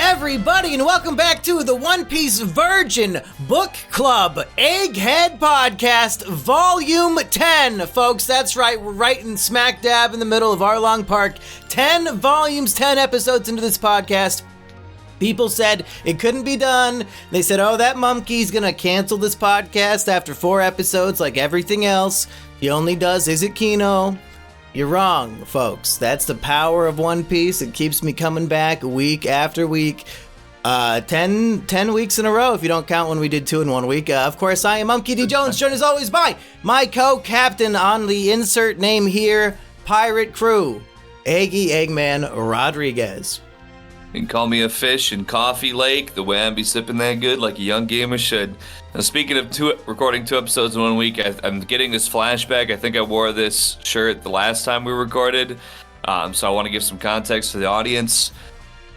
everybody, and welcome back to the One Piece Virgin Book Club Egghead Podcast, Volume 10. Folks, that's right, we're right in smack dab in the middle of Arlong Park. 10 volumes, 10 episodes into this podcast. People said it couldn't be done. They said, oh, that monkey's gonna cancel this podcast after 4 episodes like everything else. He only does Is It Kino? You're wrong, folks. That's the power of One Piece. It keeps me coming back week after week. 10 weeks in a row, if you don't count when we did 2 in 1 week. Of course, I am Monkey D. Jones, joined as always by my co-captain on the insert name here, Pirate Crew, Eggy Eggman Rodriguez. You can call me a fish in Coffee Lake, the way I be sipping that good like a young gamer should. Now, speaking of recording 2 episodes in 1 week, I'm getting this flashback. I think I wore this shirt the last time we recorded, so I want to give some context to the audience.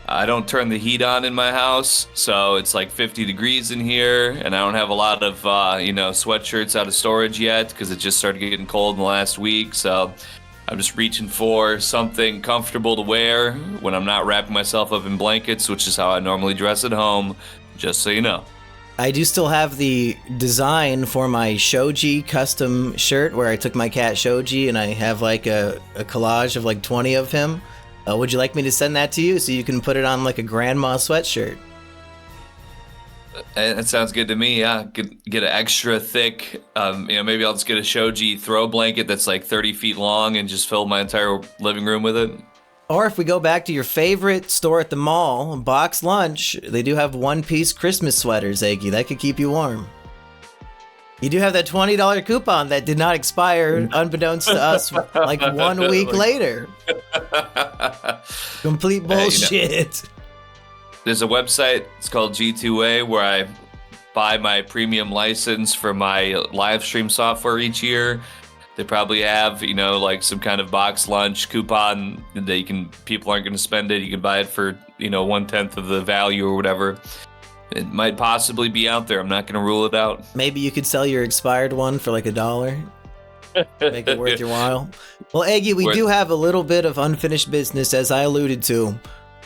I don't turn the heat on in my house, so it's like 50 degrees in here, and I don't have a lot of, sweatshirts out of storage yet because it just started getting cold in the last week, so I'm just reaching for something comfortable to wear when I'm not wrapping myself up in blankets, which is how I normally dress at home, just so you know. I do still have the design for my Shoji custom shirt where I took my cat Shoji and I have like a collage of like 20 of him. Would you like me to send that to you so you can put it on like a grandma sweatshirt? That sounds good to me, yeah. Get an extra thick, maybe I'll just get a Shoji throw blanket that's like 30 feet long and just fill my entire living room with it. Or if we go back to your favorite store at the mall, Box Lunch, they do have One Piece Christmas sweaters, Eggy. That could keep you warm. You do have that $20 coupon that did not expire, unbeknownst to us, like 1 week later. Complete bullshit. There's a website, it's called G2A, where I buy my premium license for my live stream software each year. They probably have, like some kind of box lunch coupon that people aren't going to spend it. You can buy it for, 1/10 of the value or whatever. It might possibly be out there. I'm not going to rule it out. Maybe you could sell your expired one for like $1. Make it worth your while. Well, Eggy, we do have a little bit of unfinished business, as I alluded to.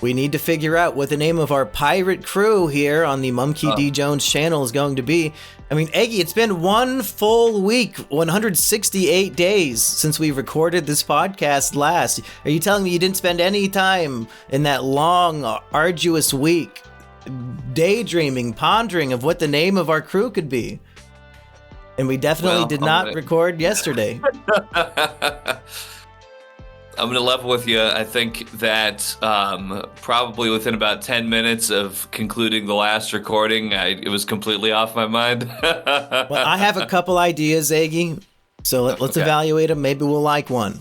We need to figure out what the name of our pirate crew here on the Monkey D. Jones channel is going to be. I mean, Eggy, it's been 1 full week, 168 days since we recorded this podcast last. Are you telling me you didn't spend any time in that long, arduous week daydreaming, pondering of what the name of our crew could be? And we definitely did not record yesterday. I'm going to level with you. I think that probably within about 10 minutes of concluding the last recording, it was completely off my mind. Well, I have a couple ideas, Eggy, so let's evaluate them. Maybe we'll like one.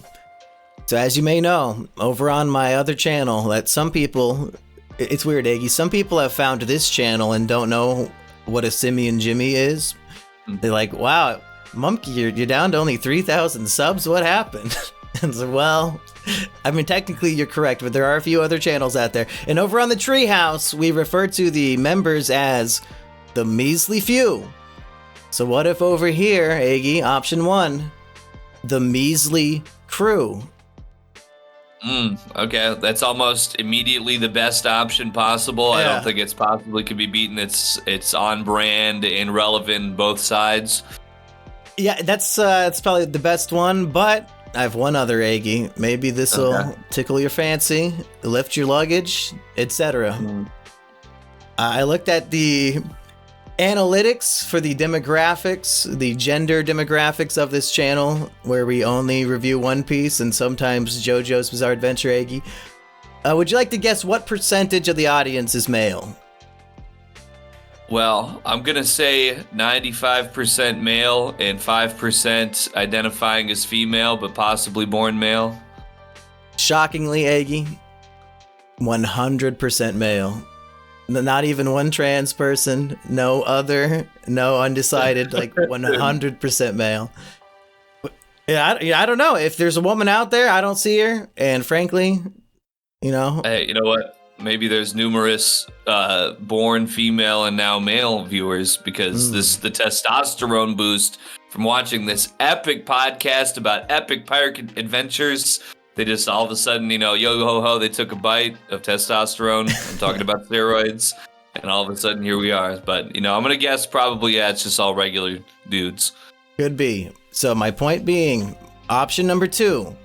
So as you may know, over on my other channel, that some people, it's weird, Eggy, some people have found this channel and don't know what a Simian Jimmy is. They're like, wow, Monkey, you're down to only 3,000 subs? What happened? And so, well, I mean, technically you're correct, but there are a few other channels out there. And over on the Treehouse, we refer to the members as the measly few. So what if over here, Eggy, option 1, the measly crew? Okay, that's almost immediately the best option possible. Yeah. I don't think it's possibly could be beaten. It's on brand and relevant both sides. Yeah, that's probably the best one, but I have one other, Eggy. Maybe this will tickle your fancy, lift your luggage, etc. I looked at the analytics for the demographics, the gender demographics of this channel, where we only review One Piece and sometimes JoJo's Bizarre Adventure, Eggy. Would you like to guess what percentage of the audience is male? Well, I'm going to say 95% male and 5% identifying as female, but possibly born male. Shockingly, Eggy, 100% male. Not even one trans person, no other, no undecided, like 100% male. Yeah, I don't know. If there's a woman out there, I don't see her. And frankly, Hey, you know what? Maybe there's numerous born female and now male viewers because the testosterone boost from watching this epic podcast about epic pirate adventures They just all of a sudden, yo ho ho, they took a bite of testosterone. I'm talking about steroids, and all of a sudden here we are. But I'm gonna guess probably it's just all regular dudes. Could be. So my point being, option number 2,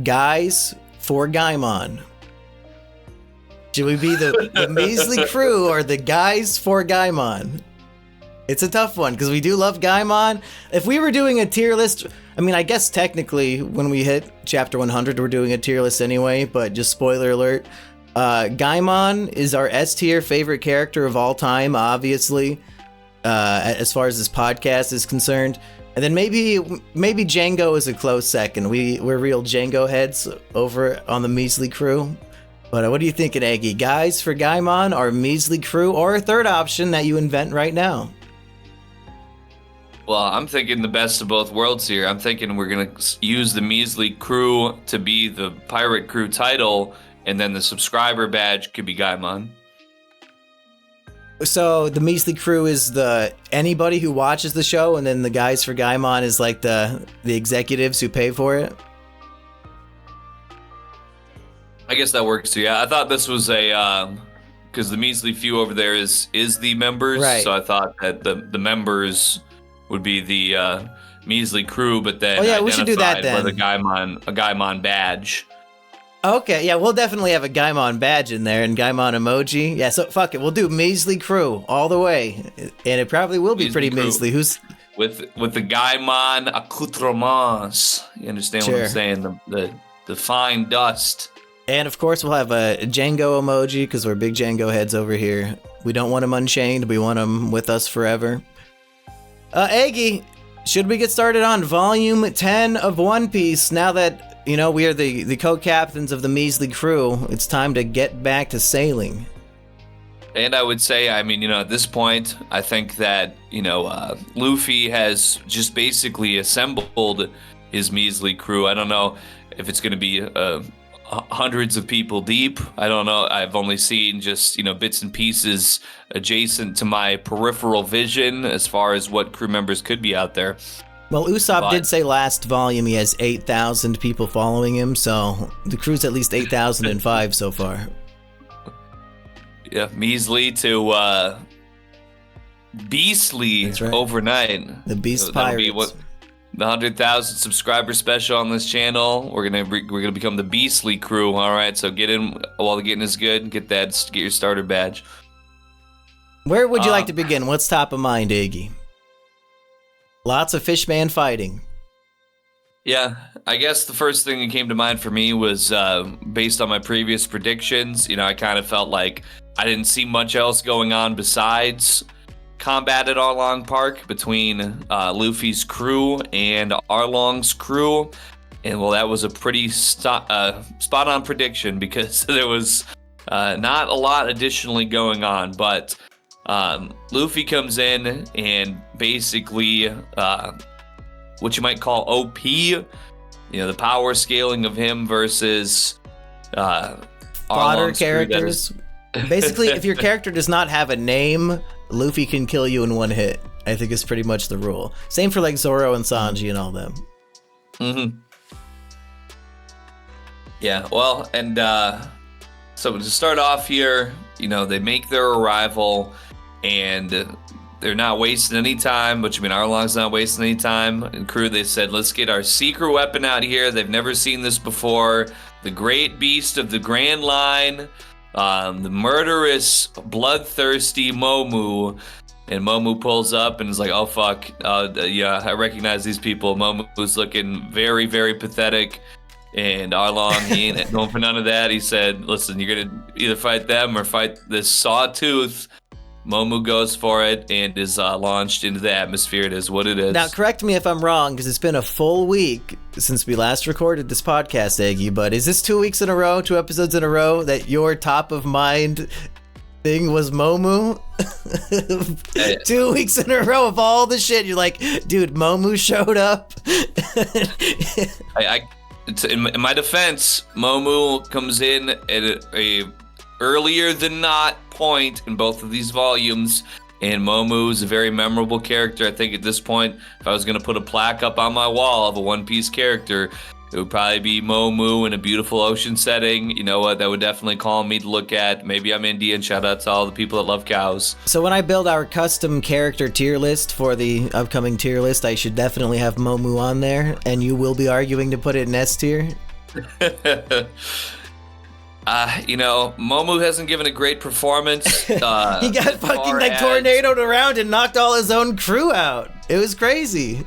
guys for Gaimon. Should we be the measly crew or the guys for Gaimon? It's a tough one because we do love Gaimon. If we were doing a tier list, I mean, I guess technically when we hit chapter 100, we're doing a tier list anyway, but just spoiler alert. Gaimon is our S tier favorite character of all time, obviously, as far as this podcast is concerned. And then maybe Django is a close second. We're real Django heads over on the measly crew. But what are you thinking, Eggy? Guys for Gaimon, our measly crew, or a third option that you invent right now? Well, I'm thinking the best of both worlds here. I'm thinking we're going to use the measly crew to be the pirate crew title, and then the subscriber badge could be Gaimon. So the measly crew is anybody who watches the show, and then the guys for Gaimon is like the executives who pay for it? I guess that works too. Yeah, I thought this was because the measly few over there is the members. Right. So I thought that the members would be the measly crew, but then we should do that then. With a Gaimon badge. Okay, yeah, we'll definitely have a Gaimon badge in there and Gaimon emoji. Yeah, so fuck it, we'll do measly crew all the way, and it probably will be pretty measly. Who's with the Gaimon accoutrements? You understand what I'm saying? The fine dust. And of course, we'll have a Django emoji because we're big Django heads over here. We don't want him unchained. We want him with us forever. Eggy, should we get started on volume 10 of One Piece? Now that, we are the co-captains of the measly crew, it's time to get back to sailing. And I would say, at this point, I think that, Luffy has just basically assembled his measly crew. I don't know if it's going to be hundreds of people deep. I don't know. I've only seen just, bits and pieces adjacent to my peripheral vision as far as what crew members could be out there. Well, Usopp did say last volume he has 8,000 people following him, so the crew's at least 8,005 so far. Yeah, measly to beastly. That's right. Overnight. The Beast Pirates. The 100,000 subscriber special on this channel. We're gonna become the beastly crew. All right, so get in while the getting is good. Get your starter badge. Where would you like to begin? What's top of mind, Eggy? Lots of fishman fighting. Yeah, I guess the first thing that came to mind for me was based on my previous predictions. I kind of felt like I didn't see much else going on besides combat at Arlong Park between Luffy's crew and Arlong's crew. And well, that was a pretty spot-on prediction because there was not a lot additionally going on. But Luffy comes in and basically what you might call OP, the power scaling of him versus fodder characters. Basically, if your character does not have a name, Luffy can kill you in one hit. I think is pretty much the rule. Same for like Zoro and Sanji and all them. Mm-hmm. Yeah, well, and so to start off here, they make their arrival, and they're not wasting any time, but Arlong's not wasting any time. And crew, they said, let's get our secret weapon out here. They've never seen this before. The great beast of the Grand Line. The murderous, bloodthirsty Momoo. And Momoo pulls up and is like, oh, fuck. Yeah, I recognize these people. Momoo's looking very, very pathetic. And Arlong, he ain't going for none of that. He said, listen, you're going to either fight them or fight this sawtooth. Momoo goes for it and is launched into the atmosphere. It is what it is. Now, correct me if I'm wrong, because it's been a full week since we last recorded this podcast, Eggy, but is this 2 weeks in a row, 2 episodes in a row, that your top of mind thing was Momoo? 2 weeks in a row of all the shit. You're like, dude, Momoo showed up. In my defense, Momoo comes in at a earlier than not point in both of these volumes, and Momoo is a very memorable character. I think at this point, if I was going to put a plaque up on my wall of a One Piece character, It would probably be Momoo in a beautiful ocean setting. You know what? That would definitely call me to look at. Maybe I'm Indian. Shout out to all the people that love cows. So when I build our custom character tier list for the upcoming tier list, I should definitely have Momoo on there, and you will be arguing to put it in S tier? Momoo hasn't given a great performance. He got fucking tornadoed around and knocked all his own crew out. It was crazy.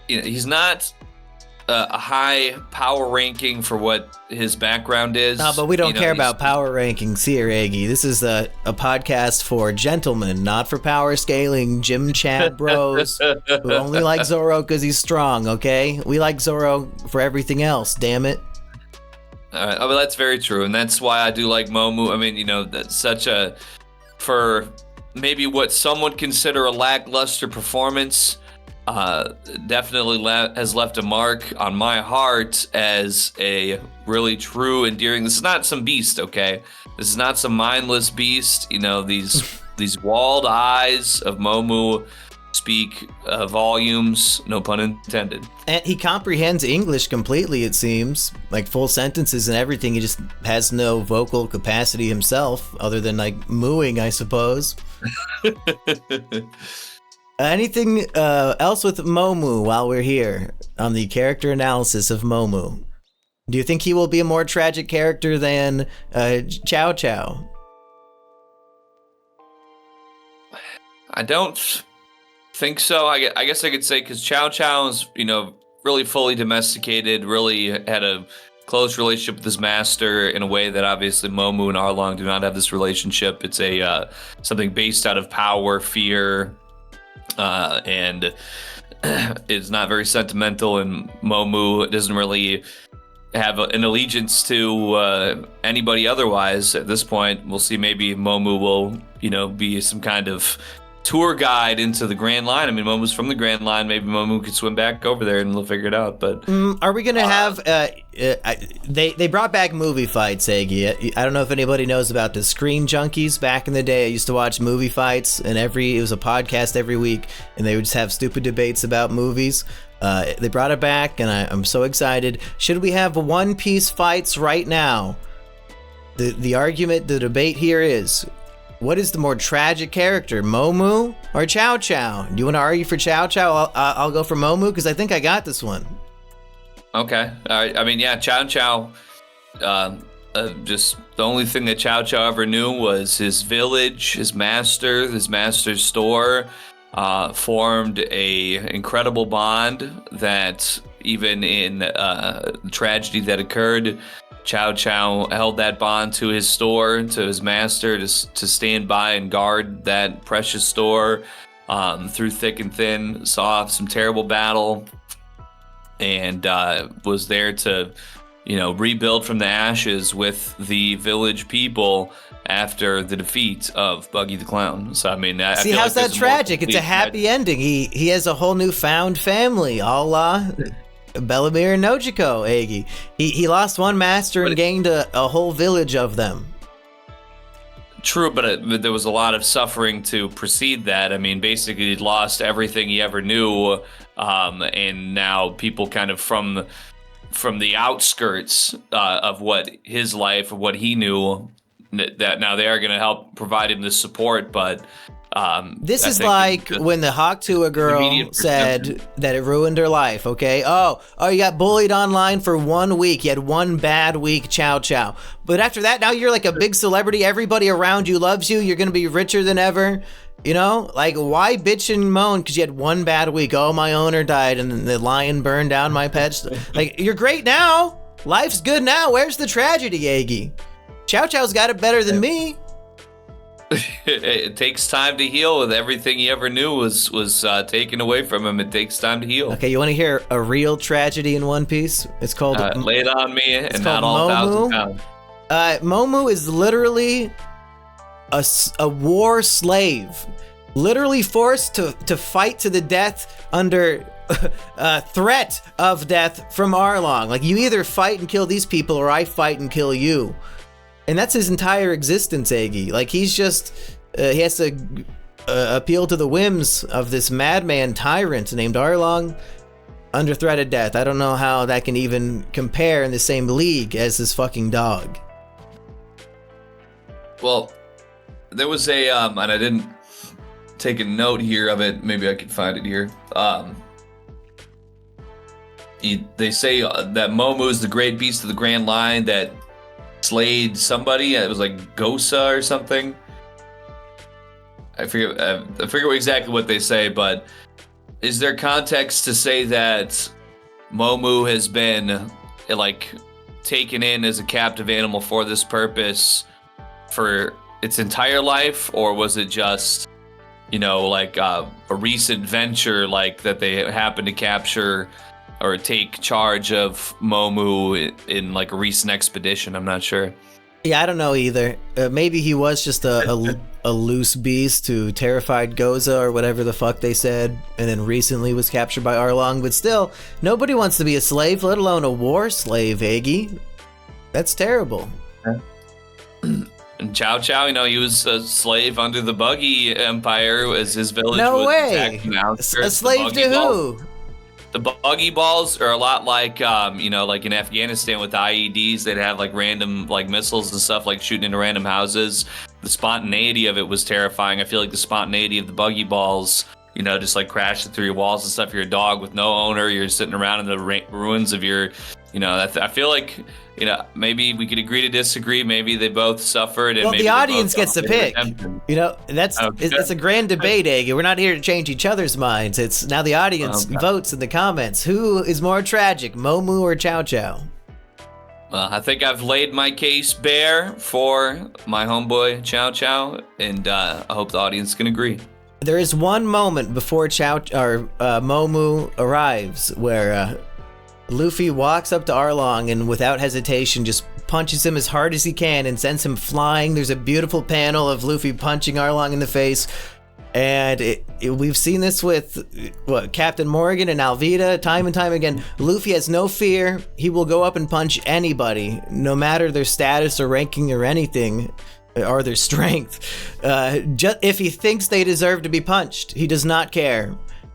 He's not a high power ranking for what his background is. No, but we don't care about power rankings here, Eggy. This is a podcast for gentlemen, not for power scaling Jim Chad bros who only like Zoro because he's strong, okay? We like Zoro for everything else, damn it. All right. That's very true, and that's why I do like Momoo. I mean, that's such for maybe what some would consider a lackluster performance, definitely has left a mark on my heart as a really true, endearing. This is not some beast, okay? This is not some mindless beast. These walled eyes of Momoo speak volumes, no pun intended. And he comprehends English completely, it seems. Like full sentences and everything. He just has no vocal capacity himself, other than like mooing, I suppose. Anything else with Momoo while we're here on the character analysis of Momoo? Do you think he will be a more tragic character than Chow Chow? I don't think so. I guess I could say because Chow Chow is, really fully domesticated, really had a close relationship with his master in a way that obviously Momoo and Arlong do not have this relationship. It's a something based out of power, fear, and it's not very sentimental. And Momoo doesn't really have an allegiance to anybody otherwise at this point. We'll see. Maybe Momoo will, be some kind of tour guide into the Grand Line. I mean, Momoo's from the Grand Line. Maybe Momoo could swim back over there and they'll figure it out. But are we gonna have? They brought back movie fights, Eggy. I don't know if anybody knows about the Screen Junkies. Back in the day, I used to watch movie fights, and it was a podcast every week, and they would just have stupid debates about movies. They brought it back, and I'm so excited. Should we have One Piece fights right now? The debate here is, what is the more tragic character, Momoo or Chow Chow? Do you want to argue for Chow Chow? I'll go for Momoo because I think I got this one. Okay. All right. I mean, yeah, Chow Chow, just the only thing that Chow Chow ever knew was his village, his master's store, formed a incredible bond that even in the tragedy that occurred, Chow Chow held that bond to his store, to his master, to stand by and guard that precious store through thick and thin, saw some terrible battle, and was there to, rebuild from the ashes with the village people after the defeat of Buggy the Clown. So, I mean, I feel how's like that tragic? It's a happy ending. He has a whole new found family, a la Bellamere and Nojiko, Eggy. He lost one master and gained a whole village of them. True, but there was a lot of suffering to precede that. I mean, basically, he'd lost everything he ever knew, and now people kind of from the outskirts of what his life, of what he knew, that now they are going to help provide him the support, but this is like when the Hawktua girl said that it ruined her life, okay? Oh, you got bullied online for 1 week. You had one bad week, Chow Chow. But after that, now you're like a big celebrity. Everybody around you loves you. You're going to be richer than ever. Like, why bitch and moan because you had one bad week? Oh, my owner died and the lion burned down my pets. Like, you're great now. Life's good now. Where's the tragedy, Eggy? Chow Chow's got it better than me. It takes time to heal. With everything he ever knew was taken away from him. It takes time to heal. Okay, you want to hear a real tragedy in One Piece? It's called Lay It On Me, and not all Momoo. 1,000 pounds. Momoo is literally a war slave, literally forced to fight to the death under threat of death from Arlong. Like, you either fight and kill these people, or I fight and kill you. And that's his entire existence, Eggy. Like, he's just, he has to appeal to the whims of this madman tyrant named Arlong. under threat of death. I don't know how that can even compare in the same league as this fucking dog. Well, there was a, and I didn't take a note here of it. Maybe I could find it here. They say that Momoo is the great beast of the Grand Line that slayed somebody. It was like Gosa or something. I forget exactly what they say, but is there context to say that Momoo has been like taken in as a captive animal for this purpose for its entire life, or was it just, you know, like a recent venture, like that they happened to capture or take charge of Momoo in like a recent expedition? I'm not sure. Yeah, I don't know either. Maybe he was just a loose beast who terrified Goza or whatever the fuck they said, and then recently was captured by Arlong. But still, nobody wants to be a slave, let alone a war slave, Eggy. That's terrible. And Chow Chow, you know, he was a slave under the Buggy Empire as his village no was way. attacked and outskirts. A slave to who? The Buggy Balls are a lot like, you know, like in Afghanistan with the IEDs, they'd have like random like missiles and stuff like shooting into random houses. The spontaneity of it was terrifying. I feel like the spontaneity of the Buggy Balls, you know, just like crashing through your walls and stuff. You're a dog with no owner. You're sitting around in the ruins of your, you know, I feel like, you know, maybe we could agree to disagree. Maybe they both suffered. And well, maybe the audience gets to pick. You know, it's a grand debate, Egg. We're not here to change each other's minds. It's now the audience votes in the comments. Who is more tragic, Momoo or Chow Chow? Well, I think I've laid my case bare for my homeboy Chow Chow, and I hope the audience can agree. There is one moment before Momoo arrives where Luffy walks up to Arlong and without hesitation just punches him as hard as he can and sends him flying. There's a beautiful panel of Luffy punching Arlong in the face. And we've seen this with Captain Morgan and Alvida time and time again. Luffy has no fear. He will go up and punch anybody, no matter their status or ranking or anything, or their strength. Just if he thinks they deserve to be punched, he does not care.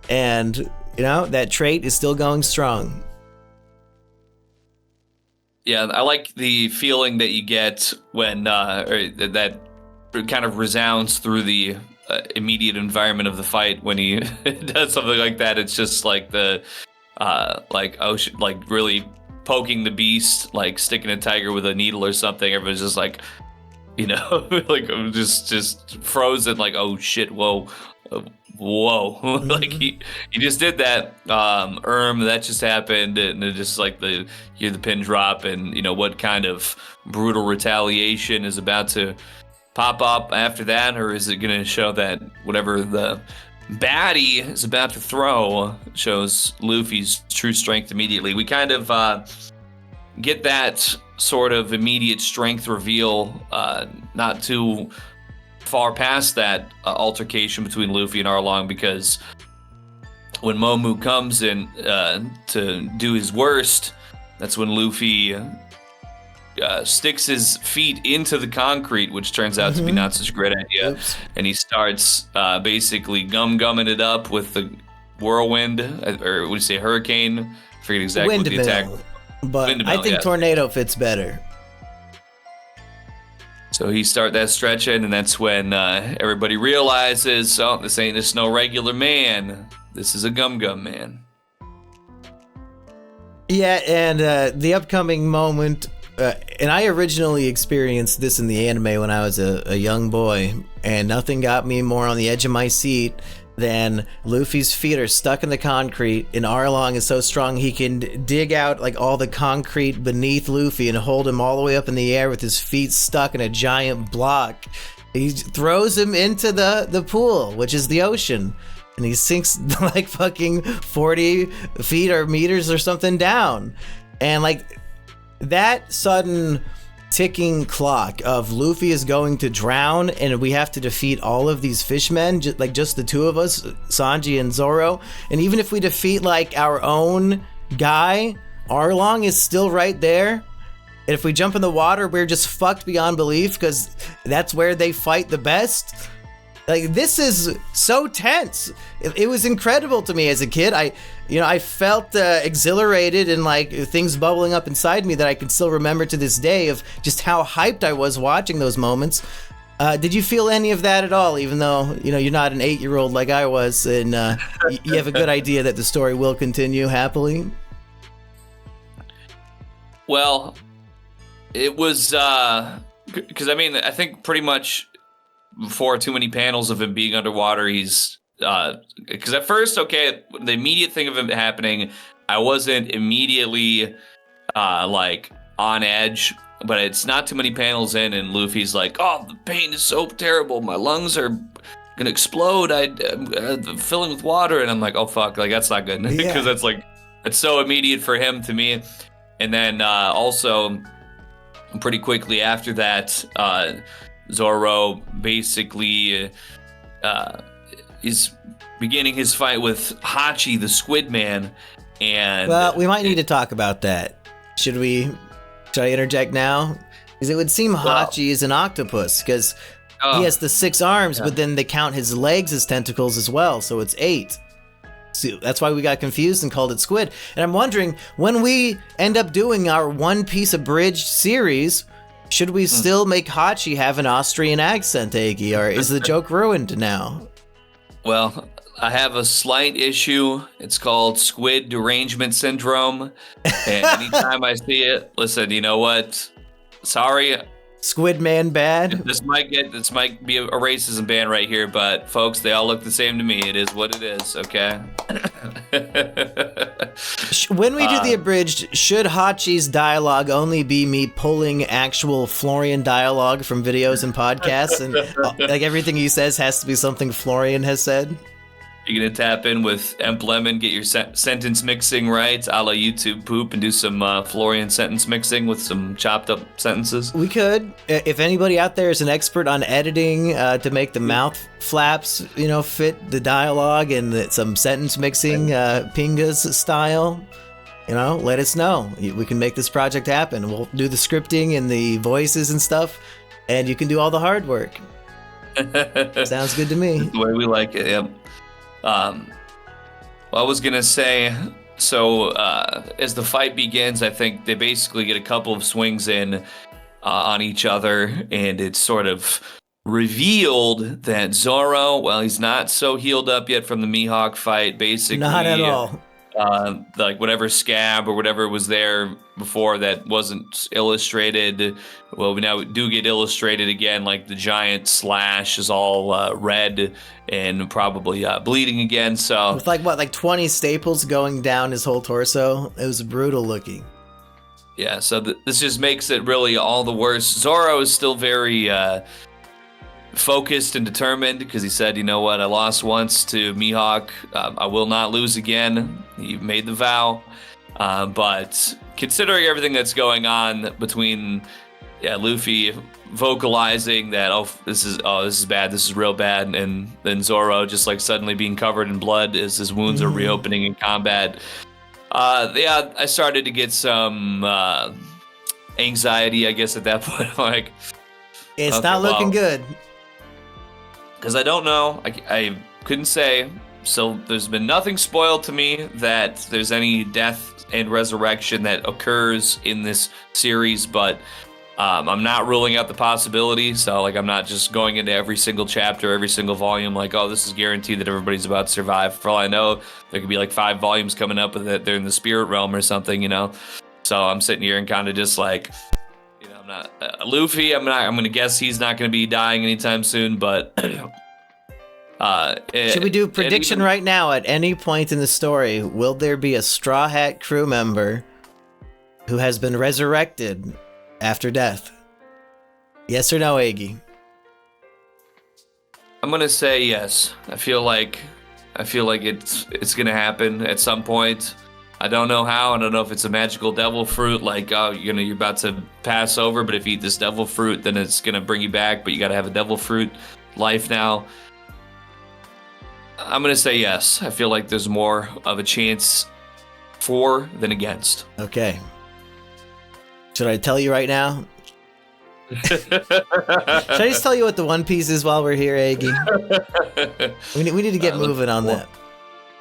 And, you know, that trait is still going strong. Yeah, I like the feeling that you get when that kind of resounds through the immediate environment of the fight when he does something like that. It's just like the like really poking the beast, like sticking a tiger with a needle or something. Everyone's just like, you know, like just frozen, like, oh shit, whoa. Like he just did that. That just happened, and it just like you hear the pin drop, and you know what kind of brutal retaliation is about to pop up after that, or is it going to show that whatever the baddie is about to throw shows Luffy's true strength immediately? We kind of get that sort of immediate strength reveal not too far past that altercation between Luffy and Arlong, because when Momoo comes in to do his worst, that's when Luffy sticks his feet into the concrete, which turns out to be not such a great idea. Oops. And he starts basically gumming it up with the whirlwind, or would you say hurricane? I forget exactly what the attack. But I think tornado fits better. So he start that stretching, and that's when everybody realizes, oh, this ain't just no regular man. This is a Gum Man. Yeah, and the upcoming moment, and I originally experienced this in the anime when I was a young boy, and nothing got me more on the edge of my seat than Luffy's feet are stuck in the concrete, and Arlong is so strong he can dig out like all the concrete beneath Luffy and hold him all the way up in the air with his feet stuck in a giant block. He throws him into the pool, which is the ocean, and he sinks like fucking 40 feet or meters or something down. And like that sudden ticking clock of Luffy is going to drown and we have to defeat all of these fishmen, just the two of us, Sanji and Zoro. And even if we defeat like our own guy, Arlong is still right there. And if we jump in the water, we're just fucked beyond belief because that's where they fight the best. Like, this is so tense. It was incredible to me as a kid. I felt exhilarated and like things bubbling up inside me that I can still remember to this day of just how hyped I was watching those moments. Did you feel any of that at all, even though, you're not an 8-year-old like I was, and you have a good idea that the story will continue happily? Well, it was, because I think pretty much before too many panels of him being underwater, he's, because at first, okay, the immediate thing of him happening, I wasn't immediately, like, on edge. But it's not too many panels in, and Luffy's like, "Oh, the pain is so terrible. My lungs are gonna explode. I'm filling with water." And I'm like, "Oh fuck, like that's not good," because that's like, it's so immediate for him to me. And then also, pretty quickly after that, Zoro basically is beginning his fight with Hachi, the Squid Man, and well, we might need to talk about that. Should I interject now? Because it would seem Hachi is an octopus, because he has the 6 arms, but then they count his legs as tentacles as well, so it's 8. So that's why we got confused and called it Squid. And I'm wondering, when we end up doing our One Piece abridged series, should we still make Hachi have an Austrian accent, Eggy, or is the joke ruined now? Well, I have a slight issue. It's called squid derangement syndrome. And anytime I see it, listen, you know what? Sorry. Squid man bad? This might be a racism ban right here, but folks, they all look the same to me. It is what it is, okay? When we do the abridged, should Hachi's dialogue only be me pulling actual Florian dialogue from videos and podcasts, and like everything he says has to be something Florian has said? You're going to tap in with Emp Lemon, get your sentence mixing right, a la YouTube poop, and do some Florian sentence mixing with some chopped up sentences? We could. If anybody out there is an expert on editing to make the mouth flaps, fit the dialogue and some sentence mixing, Pinga's style, let us know. We can make this project happen. We'll do the scripting and the voices and stuff, and you can do all the hard work. Sounds good to me. That's the way we like it, yep. Well, I was gonna say, so as the fight begins, I think they basically get a couple of swings in on each other, and it's sort of revealed that Zoro, well, he's not so healed up yet from the Mihawk fight, basically. Not at all. Like whatever scab or whatever was there before that wasn't illustrated, well, we now do get illustrated again, like the giant slash is all red and probably bleeding again, so... With like 20 staples going down his whole torso? It was brutal looking. Yeah, so this just makes it really all the worse. Zoro is still very focused and determined, because he said, you know what, I lost once to Mihawk, I will not lose again. He made the vow, but considering everything that's going on between Luffy vocalizing that this is bad, this is real bad, and then Zoro just like suddenly being covered in blood as his wounds are reopening in combat, I started to get some anxiety, I guess, at that point. Like, it's okay, not looking good. Because I don't know, I couldn't say. So there's been nothing spoiled to me that there's any death and resurrection that occurs in this series, but I'm not ruling out the possibility. So like, I'm not just going into every single chapter, every single volume, like, oh, this is guaranteed that everybody's about to survive. For all I know, there could be like 5 volumes coming up with it. They're in the spirit realm or something, So I'm sitting here and kind of just like, I'm not Luffy. I'm gonna guess he's not gonna be dying anytime soon, but. Should we do a prediction right now? At any point in the story, will there be a Straw Hat crew member who has been resurrected after death? Yes or no, Eggy? I'm gonna say yes. I feel like it's gonna happen at some point. I don't know how. I don't know if it's a magical devil fruit, like, oh, you're about to pass over, but if you eat this devil fruit, then it's gonna bring you back, but you gotta have a devil fruit life now. I'm gonna say yes. I feel like there's more of a chance for than against. Okay. Should I tell you right now? Should I just tell you what the One Piece is while we're here, Eggy? We need to get moving on that.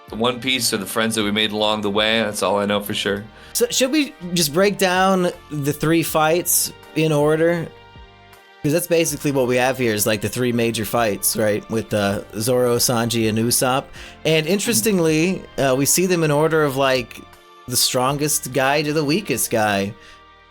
The One Piece are the friends that we made along the way. That's all I know for sure. So should we just break down the 3 fights in order? Because that's basically what we have here is like the 3 major fights, right? With Zoro, Sanji, and Usopp. And interestingly, we see them in order of like the strongest guy to the weakest guy.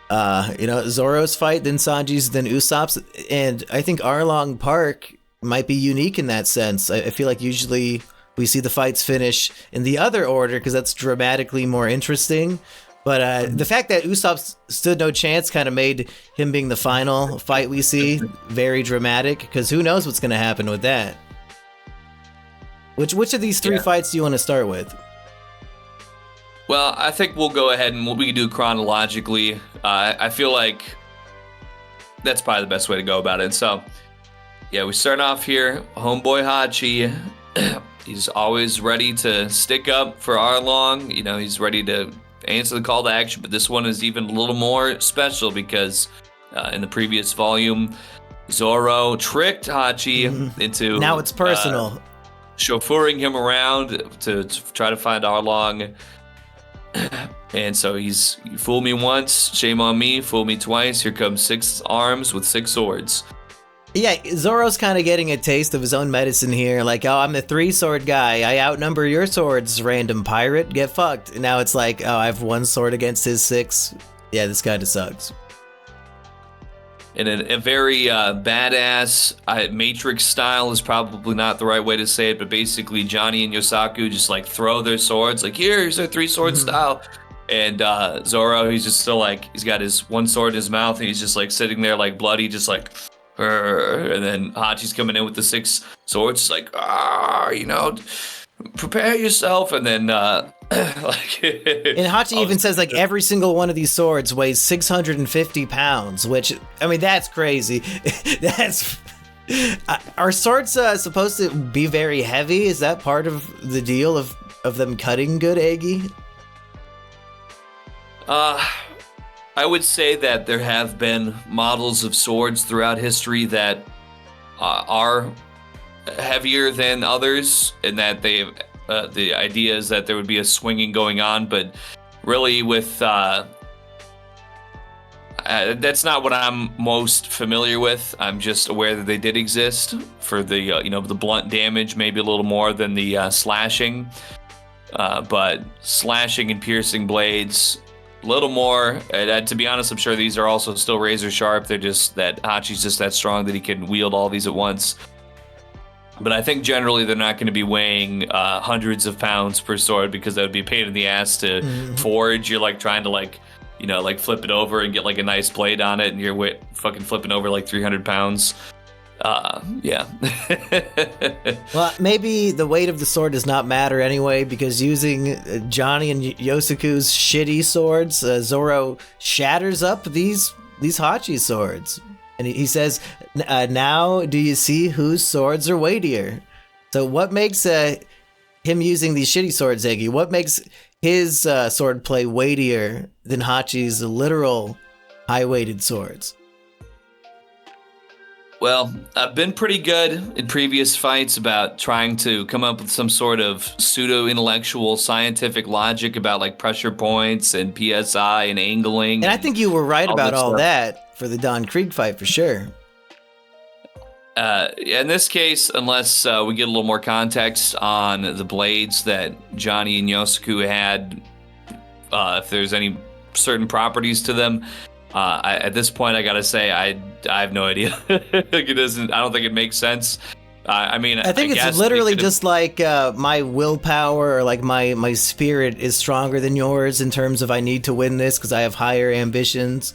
Zoro's fight, then Sanji's, then Usopp's. And I think Arlong Park might be unique in that sense. I feel like usually we see the fights finish in the other order because that's dramatically more interesting. But the fact that Usopp stood no chance kind of made him being the final fight we see very dramatic, because who knows what's going to happen with that. Which of these 3 fights do you want to start with? Well, I think we'll go ahead and we can do chronologically. I feel like that's probably the best way to go about it. So, yeah, we start off here. Homeboy Hachi, he's always ready to stick up for Arlong. He's ready to answer the call to action, but this one is even a little more special because in the previous volume, Zoro tricked Hachi into... Now it's personal. Chauffeuring him around to try to find Arlong. And so you fool me once, shame on me, fool me twice, here comes 6 arms with 6 swords. Yeah, Zoro's kind of getting a taste of his own medicine here. Like, oh, I'm the 3-sword guy. I outnumber your swords, random pirate. Get fucked. And now it's like, oh, I have 1 sword against his 6. Yeah, this kind of sucks. And a very badass Matrix style is probably not the right way to say it, but basically Johnny and Yosaku just like throw their swords, like, here's their 3-sword style. And Zoro, he's just still like, he's got his 1 sword in his mouth, and he's just like sitting there like bloody, just like... And then Hachi's coming in with the 6 swords, like, prepare yourself. And then, and Hachi even says, like, every single one of these swords weighs 650 pounds, which, I mean, that's crazy. Are swords supposed to be very heavy? Is that part of the deal of them cutting good, Eggy? I would say that there have been models of swords throughout history that are heavier than others, and that the idea is that there would be a swinging going on, but really with that's not what I'm most familiar with. I'm just aware that they did exist for the the blunt damage, maybe a little more than the slashing, but slashing and piercing blades. A little more. To be honest, I'm sure these are also still razor sharp. They're just that Hachi's just that strong that he can wield all these at once. But I think generally they're not going to be weighing hundreds of pounds per sword, because that would be a pain in the ass to forge. You're like trying to like flip it over and get like a nice blade on it, and you're fucking flipping over like 300 pounds. Yeah. Well, maybe the weight of the sword does not matter anyway, because using Johnny and Yosaku's shitty swords, Zoro shatters up these Hachi swords. And he says, now do you see whose swords are weightier? So what makes him using these shitty swords, Eggy? What makes his sword play weightier than Hachi's literal high-weighted swords? Well, I've been pretty good in previous fights about trying to come up with some sort of pseudo-intellectual scientific logic about like pressure points and PSI and angling. And I think you were right about all that for the Don Krieg fight for sure. In this case, unless we get a little more context on the blades that Johnny and Yosaku had, if there's any certain properties to them, at this point, I gotta say, I have no idea. Like, it doesn't. I don't think it makes sense. I mean, I think it's literally just like my willpower or like my spirit is stronger than yours in terms of I need to win this because I have higher ambitions.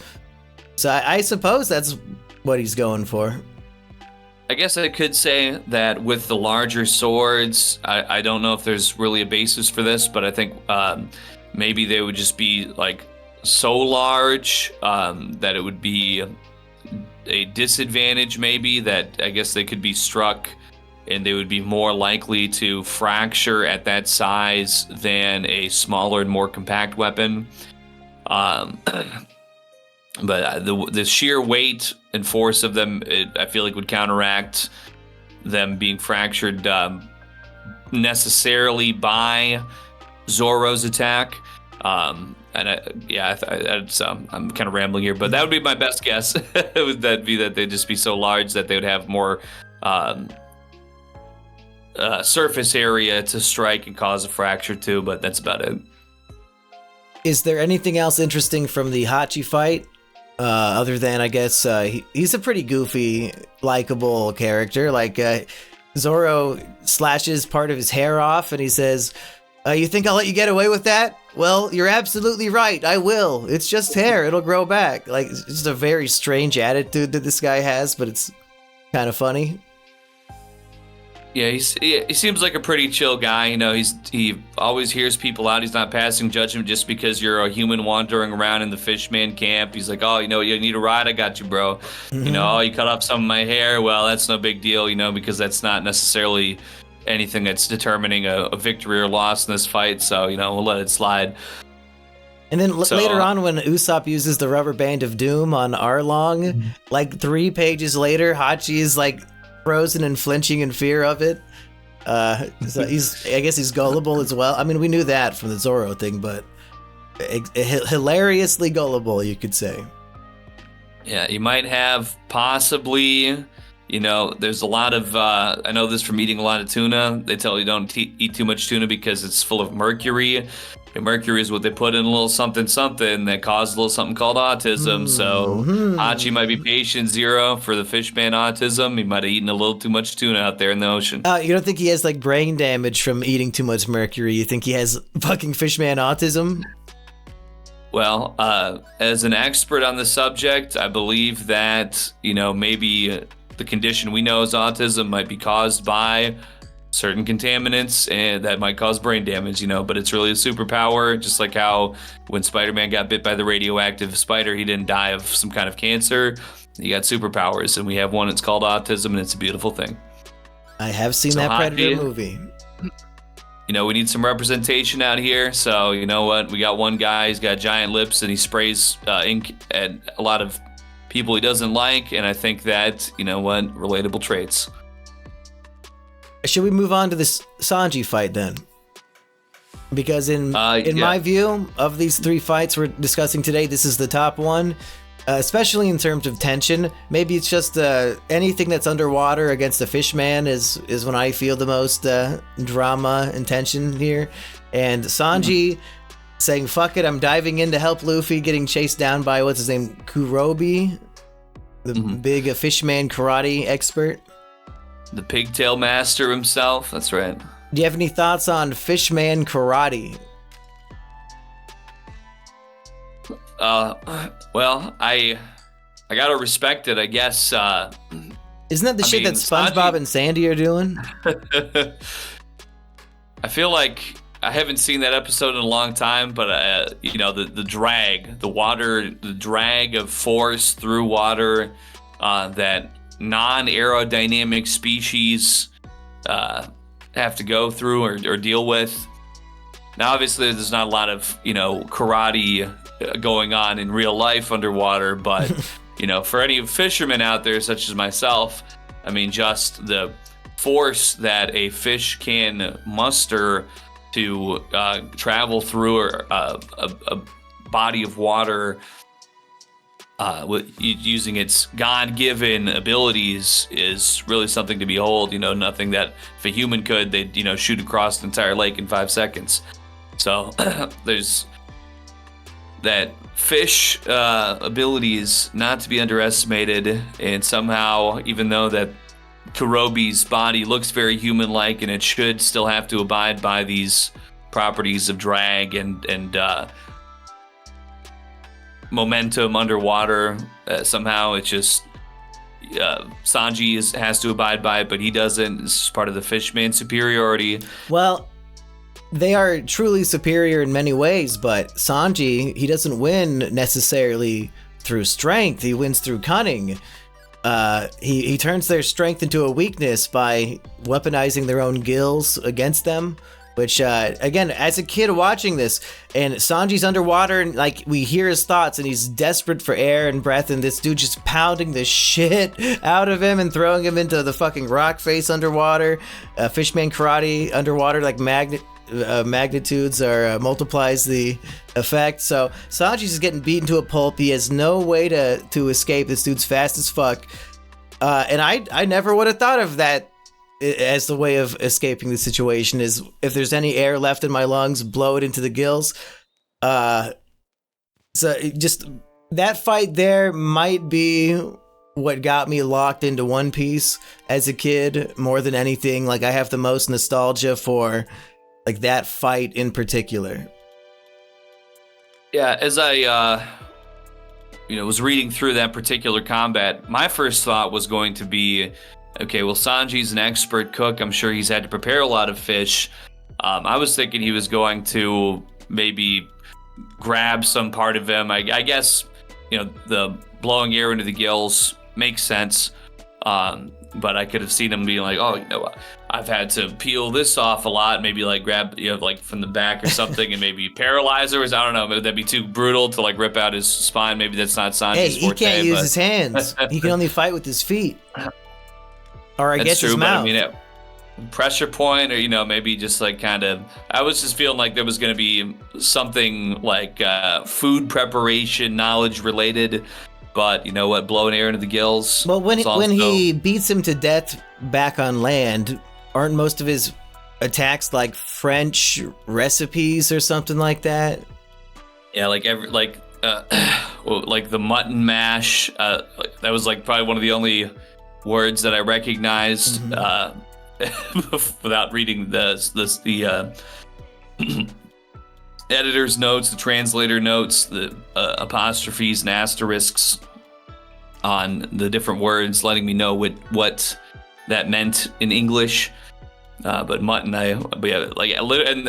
So I suppose that's what he's going for. I guess I could say that with the larger swords, I don't know if there's really a basis for this, but I think maybe they would just be like so large that it would be a disadvantage, maybe, that I guess they could be struck and they would be more likely to fracture at that size than a smaller and more compact weapon. But the sheer weight and force of them, I feel like would counteract them being fractured necessarily by Zoro's attack. I'm kind of rambling here, but that would be my best guess. Would that be that they'd just be so large that they would have more surface area to strike and cause a fracture too, but that's about it. Is there anything else interesting from the Hachi fight? Other than, I guess, he's a pretty goofy, likable character. Like, Zoro slashes part of his hair off and he says, you think I'll let you get away with that? Well, you're absolutely right. I will. It's just hair. It'll grow back. Like, it's just a very strange attitude that this guy has, but it's kind of funny. Yeah, he seems like a pretty chill guy. You know, he always hears people out. He's not passing judgment just because you're a human wandering around in the fishman camp. He's like, oh, you know, you need a ride? I got you, bro. Mm-hmm. You know, oh, you cut off some of my hair? Well, that's no big deal, you know, because that's not necessarily anything that's determining a victory or loss in this fight. So, you know, we'll let it slide. And then later on, when Usopp uses the rubber band of doom on Arlong, mm-hmm. like 3 pages later, Hachi is like frozen and flinching in fear of it. So I guess he's gullible as well. I mean, we knew that from the Zoro thing, but hilariously gullible, you could say. Yeah, you might have possibly, you know, there's a lot of, I know this from eating a lot of tuna. They tell you don't eat too much tuna because it's full of mercury. And mercury is what they put in a little something that causes a little something called autism. So Hachi might be patient zero for the fishman autism. He might have eaten a little too much tuna out there in the ocean. You don't think he has like brain damage from eating too much mercury? You think he has fucking fishman autism? Well, as an expert on the subject, I believe that, you know, maybe the condition we know as autism might be caused by certain contaminants, and that might cause brain damage, you know, but it's really a superpower, just like how when Spider-Man got bit by the radioactive spider, he didn't die of some kind of cancer. He got superpowers, and we have one that's called autism, and it's a beautiful thing. I have seen that Predator movie. You know, we need some representation out here, so you know what? We got one guy, he's got giant lips, and he sprays ink at a lot of people he doesn't like, and I think that, you know what, relatable traits. Should we move on to this Sanji fight then? Because in my view of these 3 fights we're discussing today, this is the top one, especially in terms of tension. Maybe it's just anything that's underwater against a fishman is when I feel the most drama and tension here. And Sanji saying, fuck it, I'm diving in to help Luffy, getting chased down by, what's his name, Kuroobi, the big fishman karate expert. The pigtail master himself, that's right. Do you have any thoughts on fishman karate? Well, I gotta respect it, I guess. Isn't that the shit that SpongeBob and Sandy are doing? I feel like I haven't seen that episode in a long time, but you know, the drag, the water, the drag of force through water, that non-aerodynamic species have to go through or deal with. Now, obviously, there's not a lot of, you know, karate going on in real life underwater, but, you know, for any fishermen out there, such as myself, I mean, just the force that a fish can muster to travel through a body of water using its God-given abilities is really something to behold. You know, nothing that if a human could, they'd, you know, shoot across the entire lake in 5 seconds. So there's that fish abilities not to be underestimated, and somehow, even though that Kuroobi's body looks very human-like, and it should still have to abide by these properties of drag and momentum underwater, somehow it's just Sanji has to abide by it, but he doesn't. This is part of the fishman superiority. Well, they are truly superior in many ways, but Sanji, he doesn't win necessarily through strength. He wins through cunning. He turns their strength into a weakness by weaponizing their own gills against them. Which, again, as a kid watching this, and Sanji's underwater, and like we hear his thoughts, and he's desperate for air and breath, and this dude just pounding the shit out of him and throwing him into the fucking rock face underwater. Fishman karate underwater, like magnitudes or multiplies the effect. So Sanji's just getting beaten to a pulp. He has no way to escape. This dude's fast as fuck. And I never would have thought of that as the way of escaping the situation, is if there's any air left in my lungs, blow it into the gills. So just that fight there might be what got me locked into One Piece as a kid more than anything. Like, I have the most nostalgia for like that fight in particular. Yeah, as I was reading through that particular combat, my first thought was going to be, okay, well, Sanji's an expert cook. I'm sure he's had to prepare a lot of fish. I was thinking he was going to maybe grab some part of him. I guess, the blowing air into the gills makes sense. But I could have seen him being like, oh, I've had to peel this off a lot. Maybe like grab, like from the back or something and maybe paralyze her. I don't know. Maybe that'd be too brutal to like rip out his spine. Maybe that's not Sanji's forte. He can't use his hands. He can only fight with his feet. Or I guess his mouth. But I mean, pressure point, or maybe just like kind of. I was just feeling like there was going to be something like food preparation knowledge related, but you know what, blowing air into the gills. Well, when he beats him to death back on land, aren't most of his attacks like French recipes or something like that? Yeah, like like the mutton mash. That was like probably one of the only words that I recognized without reading the editor's notes, the translator notes, the apostrophes and asterisks on the different words, letting me know what that meant in English. But mutton, and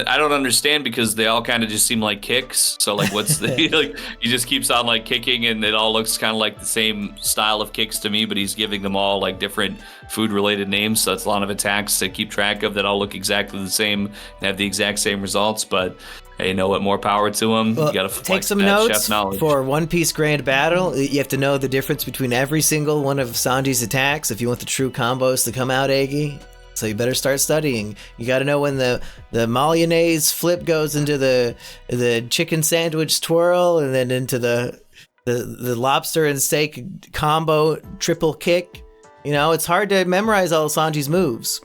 I don't understand because they all kind of just seem like kicks. So like, what's the like? He just keeps on like kicking, and it all looks kind of like the same style of kicks to me. But he's giving them all like different food-related names. So that's a lot of attacks to keep track of that all look exactly the same and have the exact same results. But hey, you know what? More power to him. Well, you got to take some notes for One Piece Grand Battle. You have to know the difference between every single one of Sanji's attacks if you want the true combos to come out, Eggy. So you better start studying. You got to know when the mayonnaise flip goes into the chicken sandwich twirl, and then into the lobster and steak combo triple kick. It's hard to memorize all Sanji's moves.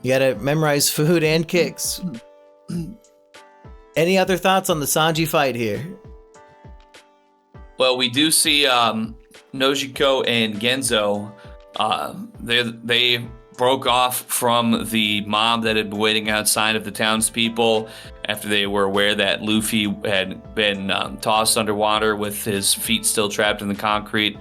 You got to memorize food and kicks. Any other thoughts on the Sanji fight here? Well, we do see Nojiko and Genzo. They broke off from the mob that had been waiting outside of the townspeople after they were aware that Luffy had been tossed underwater with his feet still trapped in the concrete.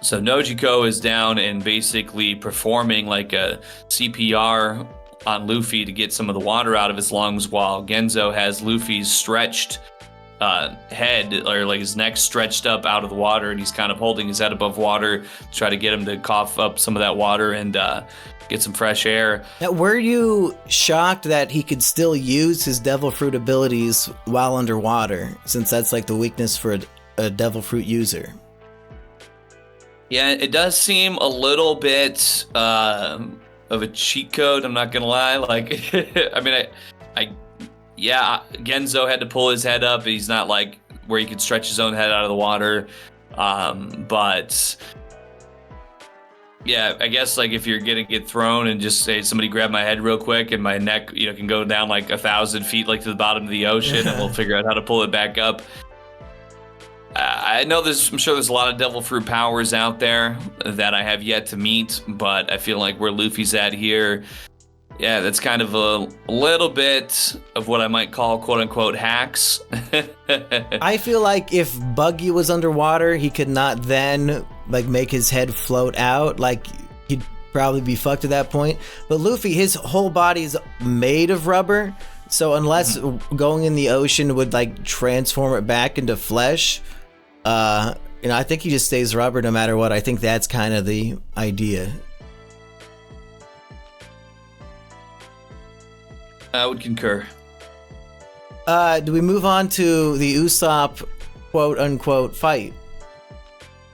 So Nojiko is down and basically performing like a CPR on Luffy to get some of the water out of his lungs, while Genzo has Luffy's stretched head, or like his neck stretched up out of the water, and he's kind of holding his head above water to try to get him to cough up some of that water and get some fresh air. Now, were you shocked that he could still use his devil fruit abilities while underwater, since that's like the weakness for a devil fruit user? Yeah, it does seem a little bit of a cheat code, I'm not gonna lie. Like, I mean, yeah, Genzo had to pull his head up. He's not like where he could stretch his own head out of the water. But yeah, I guess like if you're gonna get thrown and just say, somebody grab my head real quick, and my neck, can go down like 1,000 feet, like to the bottom of the ocean, and we'll figure out how to pull it back up. I know I'm sure there's a lot of devil fruit powers out there that I have yet to meet, but I feel like where Luffy's at here, yeah, that's kind of a little bit of what I might call quote-unquote hacks. I feel like if Buggy was underwater, he could not then like make his head float out. Like, he'd probably be fucked at that point. But Luffy, his whole body is made of rubber, so unless going in the ocean would like transform it back into flesh, I think he just stays rubber no matter what. I think that's kind of the idea. I would concur. Do we move on to the Usopp quote-unquote fight?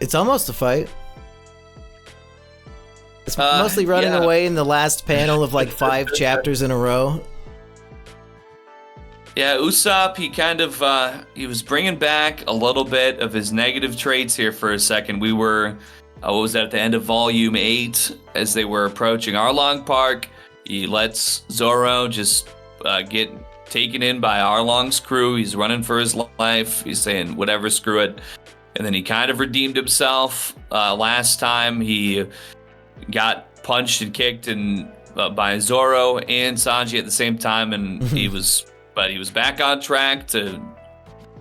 It's almost a fight. It's mostly running away in the last panel of like 5 chapters in a row. Yeah, Usopp, he kind of, he was bringing back a little bit of his negative traits here for a second. We were, what was that, at the end of Volume 8, as they were approaching Arlong Park. He lets Zoro just get taken in by Arlong's crew. He's running for his life. He's saying, whatever, screw it. And then he kind of redeemed himself. Last time he got punched and kicked by Zoro and Sanji at the same time, and he was back on track to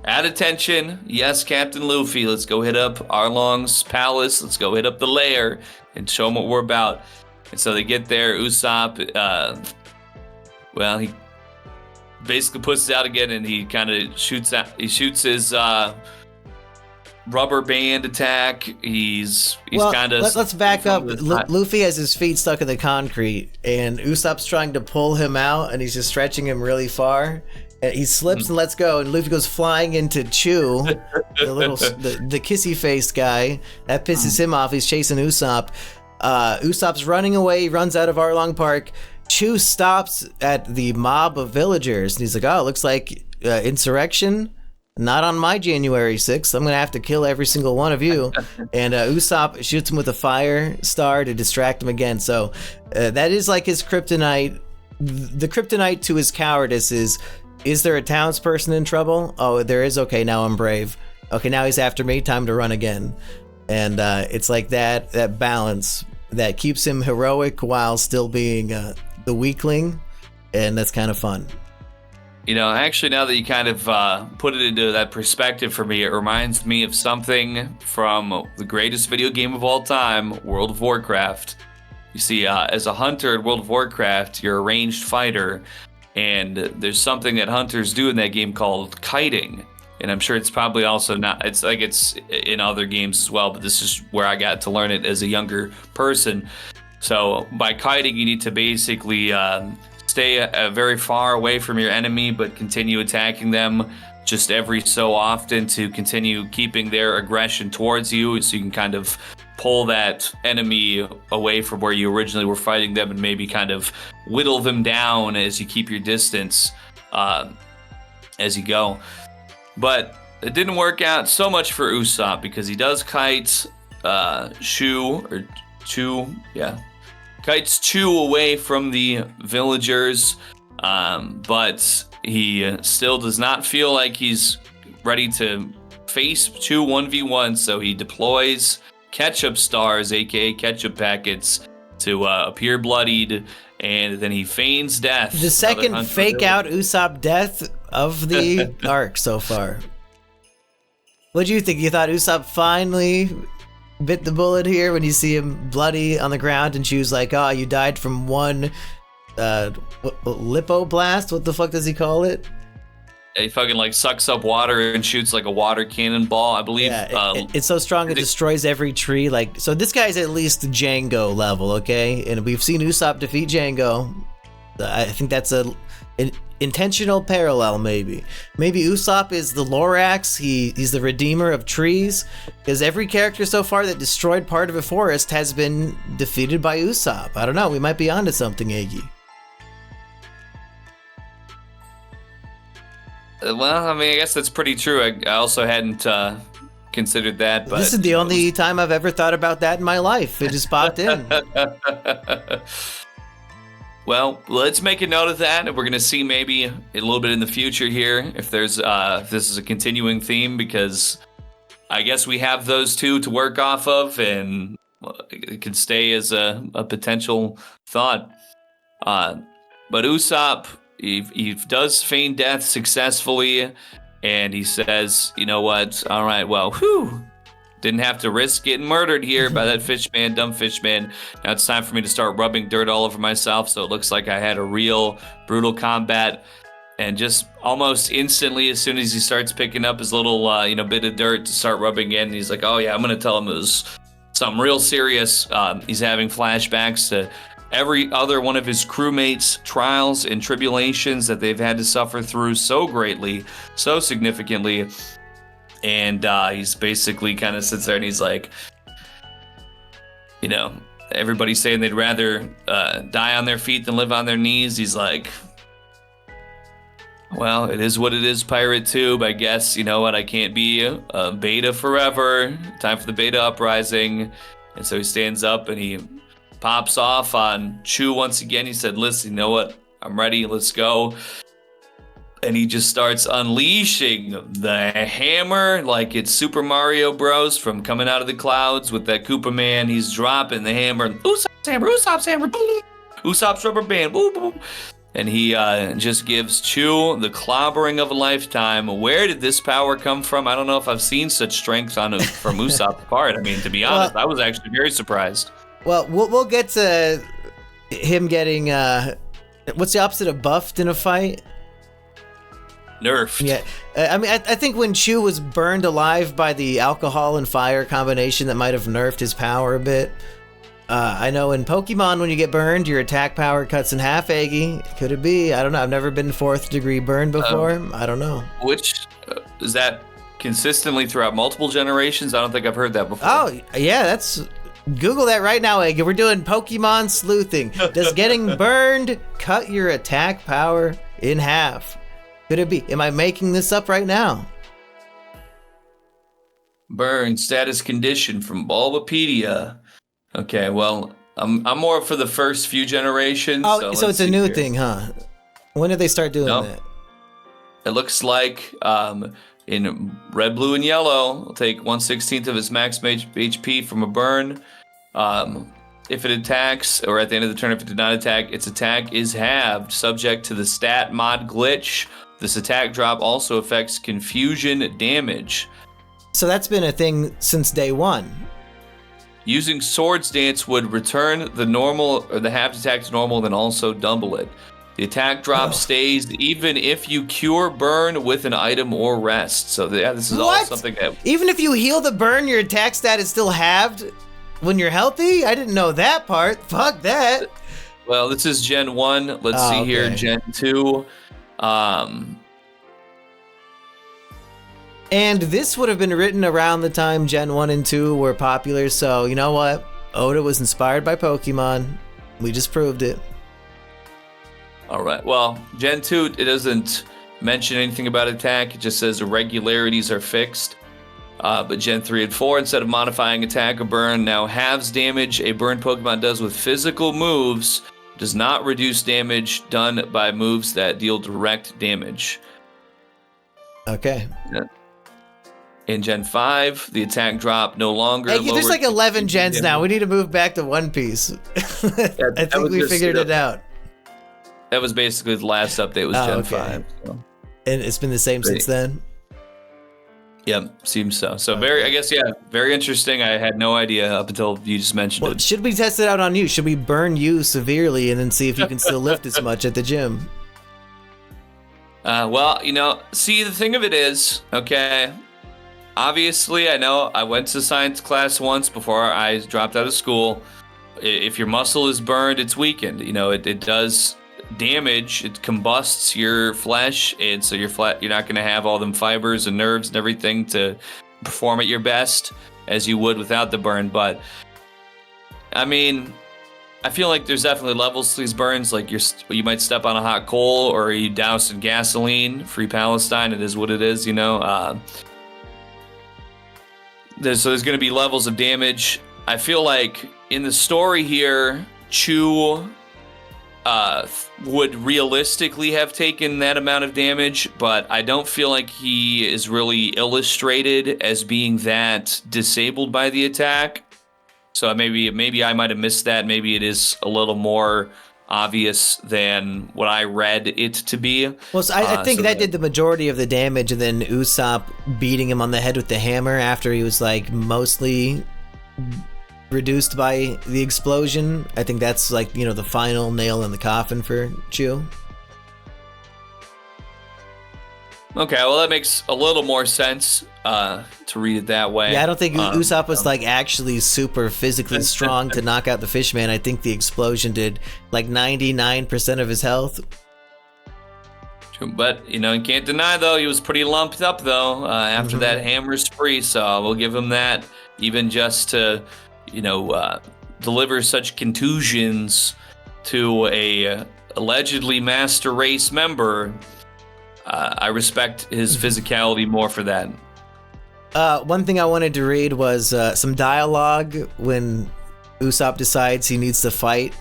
add attention. Yes, Captain Luffy, let's go hit up Arlong's palace. Let's go hit up the lair and show him what we're about. And so they get there. Usopp, he basically puts it out again, and he kind of shoots his rubber band attack. He's kind of... Let's back up. Luffy has his feet stuck in the concrete, and Usopp's trying to pull him out, and he's just stretching him really far. And he slips and lets go, and Luffy goes flying into Chew, the kissy-faced guy. That pisses him off. He's chasing Usopp. Usopp's running away. He runs out of Arlong Park. Chew stops at the mob of villagers, and he's like, oh, it looks like insurrection. Not on my January 6th. I'm going to have to kill every single one of you. And Usopp shoots him with a fire star to distract him again. So that is like his kryptonite. The kryptonite to his cowardice is there a townsperson in trouble? Oh, there is. Okay, now I'm brave. Okay, now he's after me. Time to run again. And it's like that balance that keeps him heroic while still being the weakling. And that's kind of fun. You know, actually, now that you kind of put it into that perspective for me, it reminds me of something from the greatest video game of all time, World of Warcraft. You see, as a hunter in World of Warcraft, you're a ranged fighter, and there's something that hunters do in that game called kiting. And I'm sure it's probably also not, it's like it's in other games as well, but this is where I got to learn it as a younger person. So by kiting, you need to basically stay very far away from your enemy, but continue attacking them just every so often to continue keeping their aggression towards you, so you can kind of pull that enemy away from where you originally were fighting them and maybe kind of whittle them down as you keep your distance as you go. But it didn't work out so much for Usopp because he does kite kites Chew away from the villagers, but he still does not feel like he's ready to face Chew 1v1, so he deploys ketchup stars, aka ketchup packets, to appear bloodied, and then he feigns death. The second fake out Usopp death of the arc so far. What do you think? You thought Usopp finally bit the bullet here when you see him bloody on the ground, and she was like, oh, you died from one lipoblast? What the fuck does he call it? He fucking like sucks up water and shoots like a water cannonball, I believe. Yeah, it's so strong it destroys every tree. Like, so this guy's at least Django level, okay? And we've seen Usopp defeat Django. I think that's an intentional parallel, maybe. Maybe Usopp is the Lorax. He's the redeemer of trees, because every character so far that destroyed part of a forest has been defeated by Usopp. I don't know. We might be onto something, Eggy. Well, I mean, I guess that's pretty true. I also hadn't considered that. But this is the only time I've ever thought about that in my life. It just popped in. Well, let's make a note of that, and we're going to see maybe a little bit in the future here if there's if this is a continuing theme, because I guess we have those two to work off of, and it could stay as a potential thought. But Usopp, he does feign death successfully, and he says, you know what, all right, well, didn't have to risk getting murdered here by that fishman, dumb fishman. Now it's time for me to start rubbing dirt all over myself, so it looks like I had a real brutal combat. And just almost instantly, as soon as he starts picking up his little bit of dirt to start rubbing in, he's like, oh yeah, I'm going to tell him it was something real serious. He's having flashbacks to every other one of his crewmates' trials and tribulations that they've had to suffer through so greatly, so significantly. And he's basically kind of sits there and he's like, everybody's saying they'd rather die on their feet than live on their knees. He's like, well, it is what it is, Pirate Tube. I guess, you know what, I can't be a beta forever. Time for the beta uprising. And so he stands up and he pops off on Chew once again. He said, listen, you know what, I'm ready, let's go. And he just starts unleashing the hammer like it's Super Mario Bros. From coming out of the clouds with that Koopa Man. He's dropping the hammer. Usopp's hammer, Usopp's hammer, boom. Usopp's rubber band, boom, boom. And he just gives Chew the clobbering of a lifetime. Where did this power come from? I don't know if I've seen such strength from Usopp's part. I mean, to be honest, I was actually very surprised. Well, we'll get to him getting, what's the opposite of buffed in a fight? Nerfed. Yeah, I mean, I think when Chew was burned alive by the alcohol and fire combination, that might have nerfed his power a bit. I know in Pokemon, when you get burned, your attack power cuts in half, Eggy. Could it be? I don't know. I've never been 4th degree burned before. I don't know. Which, is that consistently throughout multiple generations? I don't think I've heard that before. Oh, yeah, that's... Google that right now, Eggy. We're doing Pokemon sleuthing. Does getting burned cut your attack power in half? Could it be? Am I making this up right now? Burn status condition from Bulbapedia. Okay, well, I'm more for the first few generations. Oh, so it's a new thing, huh? When did they start doing that? It looks like in red, blue, and yellow, it'll take 1/16 of its max HP from a burn. If it attacks, or at the end of the turn, if it did not attack, its attack is halved, subject to the stat mod glitch. This attack drop also affects confusion damage. So that's been a thing since day one. Using Swords Dance would return the normal or the halved attack to normal, then also double it. The attack drop stays even if you cure burn with an item or rest. So yeah, this is all something that... Even if you heal the burn, your attack stat is still halved when you're healthy? I didn't know that part. Fuck that. Well, this is Gen 1. Let's see here, Gen 2. And this would have been written around the time Gen 1 and 2 were popular, so you know what? Oda was inspired by Pokemon. We just proved it. All right. Well, Gen 2, it doesn't mention anything about attack. It just says irregularities are fixed. But Gen 3 and 4, instead of modifying attack or burn, now halves damage a burn Pokemon does with physical moves, does not reduce damage done by moves that deal direct damage. Okay. Yeah. In Gen 5, the attack drop no longer... Hey, there's like 11 gens now. We need to move back to One Piece. I think we figured it out. That was basically the last update, was Gen 5. So. And it's been the same since then? Yep, seems so. So very interesting. I had no idea up until you just mentioned it. Should we test it out on you? Should we burn you severely and then see if you can still lift as much at the gym? Well, see, the thing of it is, okay, obviously, I know I went to science class once before I dropped out of school. If your muscle is burned, it's weakened. It does damage. It combusts your flesh, and so you're not going to have all them fibers and nerves and everything to perform at your best as you would without the burn. But I mean, I feel like there's definitely levels to these burns. Like you might step on a hot coal, or you douse in gasoline. Free Palestine. It is what it is. So there's going to be levels of damage. I feel like in the story here, Chew would realistically have taken that amount of damage, but I don't feel like he is really illustrated as being that disabled by the attack. So maybe I might have missed that. Maybe it is a little more obvious than what I read it to be. Well, so I think that did the majority of the damage, and then Usopp beating him on the head with the hammer after he was like mostly reduced by the explosion. I think that's like, the final nail in the coffin for Chew. Okay, well, that makes a little more sense to read it that way. Yeah, I don't think Usopp was like actually super physically strong to knock out the fish man. I think the explosion did like 99% of his health. But, you can't deny, though, he was pretty lumped up, though, after that hammer spree, so we'll give him that. Even just to, deliver such contusions to a allegedly Master Race member, I respect his physicality more for that. One thing I wanted to read was some dialogue when Usopp decides he needs to fight.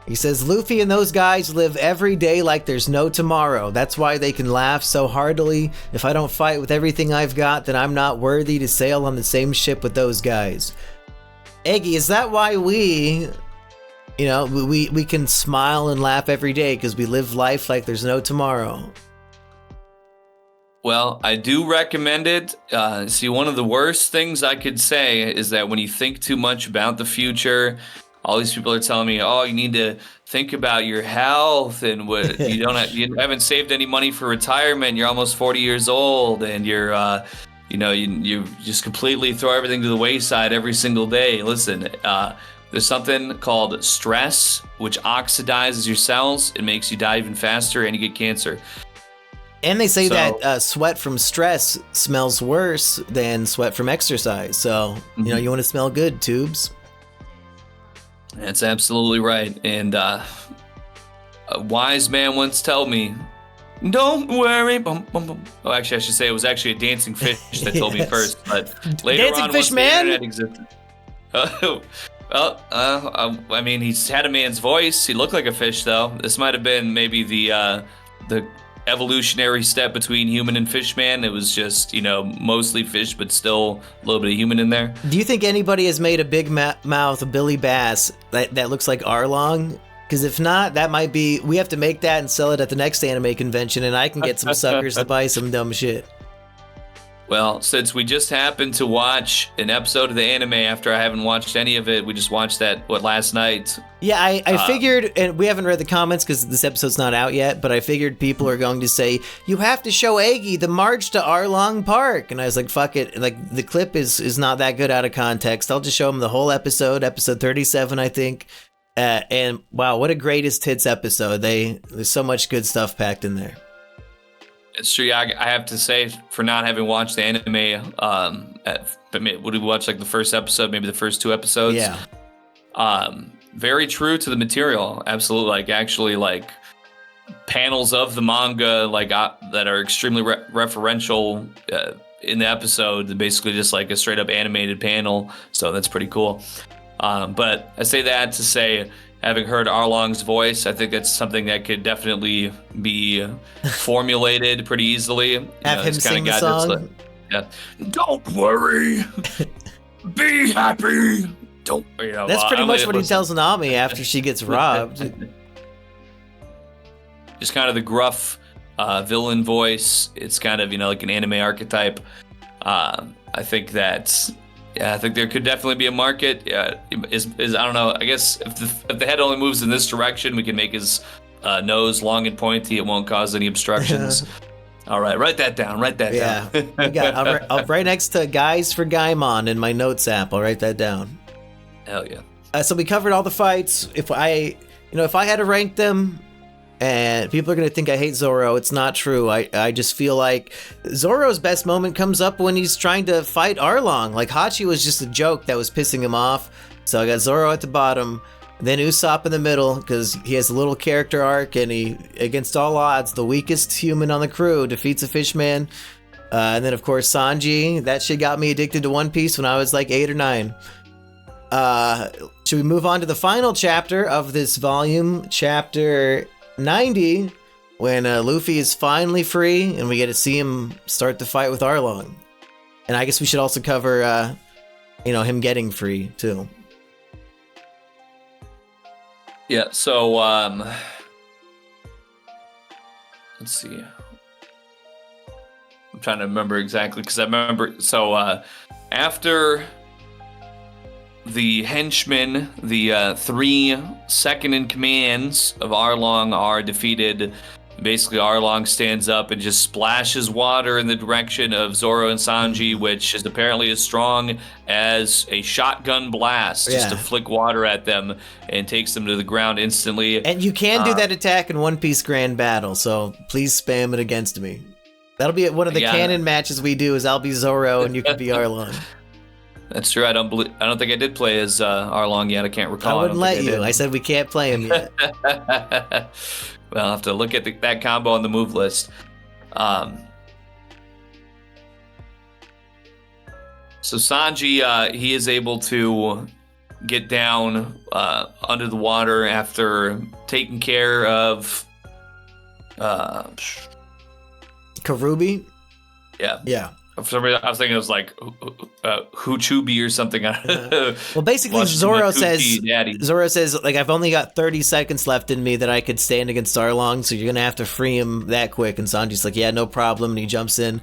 He says, Luffy and those guys live every day like there's no tomorrow. That's why they can laugh so heartily. If I don't fight with everything I've got, then I'm not worthy to sail on the same ship with those guys. Eggy, is that why we can smile and laugh every day because we live life like there's no tomorrow? Well, I do recommend it. See, one of the worst things I could say is that when you think too much about the future, all these people are telling me, "Oh, you need to think about your health and what you haven't saved any money for retirement. You're almost 40 years old, and you're, you just completely throw everything to the wayside every single day." Listen, there's something called stress, which oxidizes your cells. It makes you die even faster, and you get cancer. And they say that sweat from stress smells worse than sweat from exercise. So, you want to smell good, tubes. That's absolutely right. And a wise man once told me, "Don't worry." Bum, bum, bum. Oh, actually, I should say it was actually a dancing fish that told me first. But later dancing on, fish once man? the internet existed. I mean, he's had a man's voice. He looked like a fish, though. This might have been maybe the evolutionary step between human and fish man. It was just, mostly fish, but still a little bit of human in there. Do you think anybody has made a big mouth Billy Bass that looks like Arlong? Because if not, that might be, we have to make that and sell it at the next anime convention, and I can get some suckers to buy some dumb shit. Well, since we just happened to watch an episode of the anime after I haven't watched any of it, we just watched that, last night? Yeah, I figured, and we haven't read the comments because this episode's not out yet, but I figured people are going to say, you have to show Eggy the march to Arlong Park. And I was like, fuck it. Like, the clip is not that good out of context. I'll just show them the whole episode 37, I think. And wow, what a greatest hits episode. There's so much good stuff packed in there. It's true. I have to say, for not having watched the anime, would we watch like the first episode, maybe the first two episodes? Yeah. Very true to the material. Absolutely. Like, actually, like panels of the manga, like that are extremely referential in the episode. Basically, just like a straight up animated panel. So that's pretty cool. But I say that to say, having heard Arlong's voice, I think that's something that could definitely be formulated pretty easily. Have him sing the song? Yeah. Don't worry. Be happy. Don't. That's pretty much what he tells Nami after she gets robbed. Just kind of the gruff villain voice. It's kind of like an anime archetype. I think that's. Yeah, I think there could definitely be a market. Is I don't know. I guess if the head only moves in this direction, we can make his nose long and pointy. It won't cause any obstructions. All right, write that down. Yeah, I'll right next to Guys for Gaimon in my notes app. I'll write that down. Hell yeah. So we covered all the fights. If I had to rank them, and people are going to think I hate Zoro, it's not true. I just feel like Zoro's best moment comes up when he's trying to fight Arlong. Like, Hachi was just a joke that was pissing him off. So I got Zoro at the bottom, then Usopp in the middle, because he has a little character arc, and he, against all odds, the weakest human on the crew, defeats a fishman. And then, of course, Sanji. That shit got me addicted to One Piece when I was like 8 or 9. Should we move on to the final chapter of this volume, chapter 90, when Luffy is finally free and we get to see him start the fight with Arlong. And I guess we should also cover him getting free too. Yeah, so let's see. I'm trying to remember exactly, because I remember, so after the henchmen, the 3 second-in-commands of Arlong are defeated Basically, Arlong stands up and just splashes water in the direction of Zoro and Sanji, which is apparently as strong as a shotgun blast, just to flick water at them and takes them to the ground instantly. And you can do that attack in One Piece Grand Battle, so please spam it against me. That'll be one of the canon matches we do. Is I'll be Zoro and you can be Arlong. That's true. I don't think I did play as Arlong yet. I can't recall. I wouldn't let you. I said we can't play him yet. Well, I'll have to look at that combo on the move list. So Sanji, he is able to get down under the water after taking care of Kuroobi? Yeah. For some reason, I was thinking it was like Huchubi or something. Well, basically, Zoro says, like, I've only got 30 seconds left in me that I could stand against Arlong, so you're going to have to free him that quick. And Sanji's like, yeah, no problem. And he jumps in.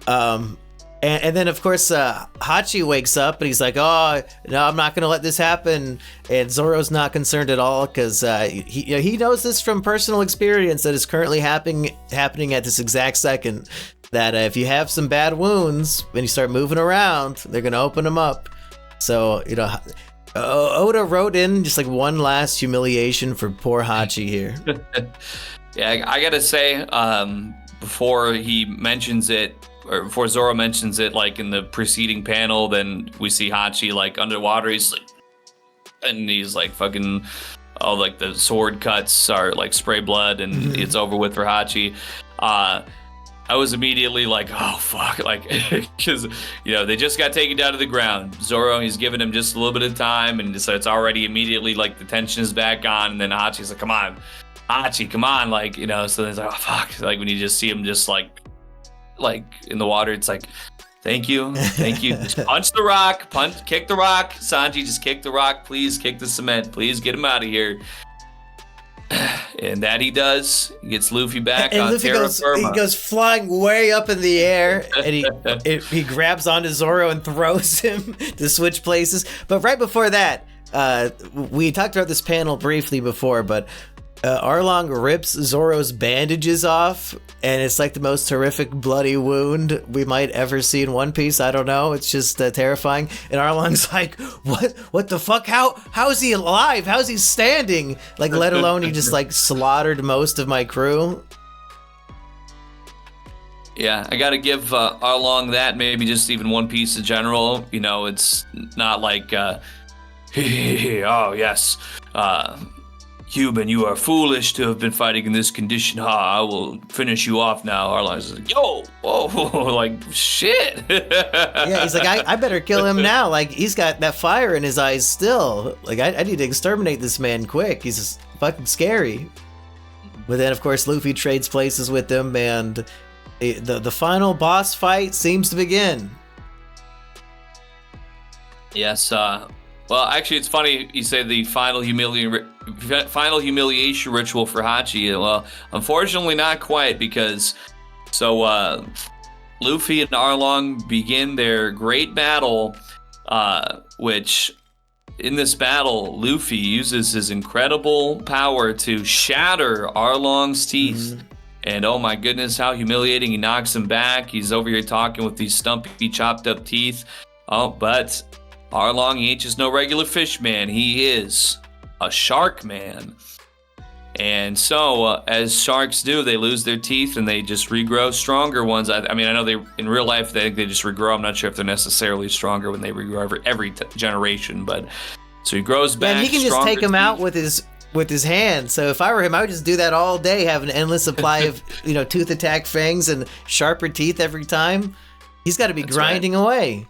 And then, of course, Hachi wakes up and he's like, oh, no, I'm not going to let this happen. And Zoro's not concerned at all because he knows this from personal experience that is currently happening at this exact second. That if you have some bad wounds and you start moving around, they're going to open them up. So, Oda wrote in just like one last humiliation for poor Hachi here. Yeah, I got to say, before he mentions it, or before Zoro mentions it, like in the preceding panel, then we see Hachi like underwater. He's like fucking, all like the sword cuts are like spray blood and it's over with for Hachi. I was immediately like, oh, fuck, like, because, they just got taken down to the ground. Zoro, he's giving him just a little bit of time, and so it's already immediately, like, the tension is back on, and then Hachi's like, come on, Hachi, come on, like, so it's like, oh, fuck, like, when you just see him just, like, in the water, it's like, thank you, just punch the rock, kick the rock, Sanji, just kick the rock, please, kick the cement, please get him out of here. And that he does. He gets Luffy back on terra firma. He goes flying way up in the air, and he grabs onto Zoro and throws him to switch places. But right before that, we talked about this panel briefly before, but Arlong rips Zoro's bandages off, and it's like the most horrific bloody wound we might ever see in One Piece. I don't know. It's just terrifying. And Arlong's like, what the fuck? How is he alive? How is he standing? Like, let alone he just like slaughtered most of my crew. Yeah, I got to give Arlong that, maybe just even One Piece in general. It's not like, oh, yes, human, you are foolish to have been fighting in this condition. I will finish you off now. Arlong's like, yo, whoa, like, shit. Yeah, he's like, I better kill him now. Like, he's got that fire in his eyes still. Like, I need to exterminate this man quick. He's just fucking scary. But then, of course, Luffy trades places with them, and the final boss fight seems to begin. Yes, well, actually, it's funny you say the final humiliation ritual for Hachi. Well, unfortunately, not quite, because Luffy and Arlong begin their great battle, which in this battle, Luffy uses his incredible power to shatter Arlong's teeth. And oh my goodness, how humiliating. He knocks him back. He's over here talking with these stumpy, chopped up teeth. Oh, but Arlong, he ain't just no regular fish man. He is a shark man. And so, as sharks do, they lose their teeth and they just regrow stronger ones. I mean, I know in real life, they just regrow. I'm not sure if they're necessarily stronger when they regrow every generation. But so he grows back. And he can just take him out with his hand. So if I were him, I would just do that all day, have an endless supply of tooth attack fangs and sharper teeth every time. He's got to be grinding away.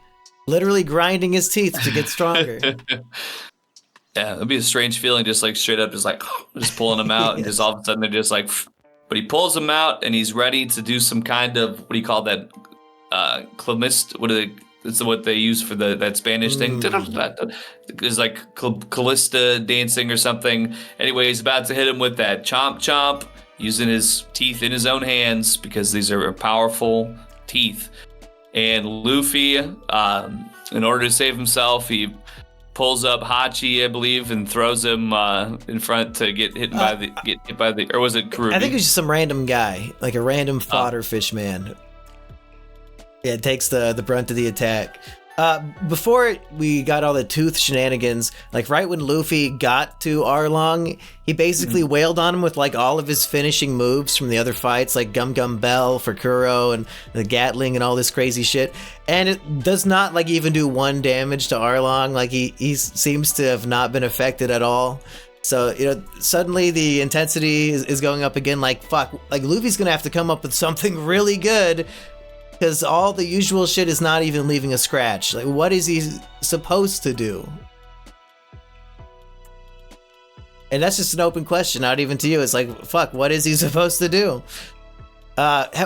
Literally grinding his teeth to get stronger. Yeah, it'd be a strange feeling, just like straight up, just pulling them out, and just all of a sudden they're just like, but he pulls them out and he's ready to do some kind of, what do you call that? It's what they use for that Spanish thing. It's like Callista dancing or something. Anyway, he's about to hit him with that chomp chomp, using his teeth in his own hands because these are powerful teeth. And Luffy, in order to save himself, he pulls up Hachi, I believe, and throws him in front to get hit by the or was it Kuroobi? I think it was just some random guy, like a random fodder fish man. Yeah, it takes the brunt of the attack. Before we got all the tooth shenanigans, like right when Luffy got to Arlong, he basically wailed on him with like all of his finishing moves from the other fights, like Gum Gum Bell for Kuro and the Gatling and all this crazy shit. And it does not like even do 1 damage to Arlong. Like he seems to have not been affected at all. So, suddenly the intensity is going up again. Like, fuck, like Luffy's gonna have to come up with something really good, because all the usual shit is not even leaving a scratch. Like, what is he supposed to do? And that's just an open question, not even to you. It's like, fuck, what is he supposed to do?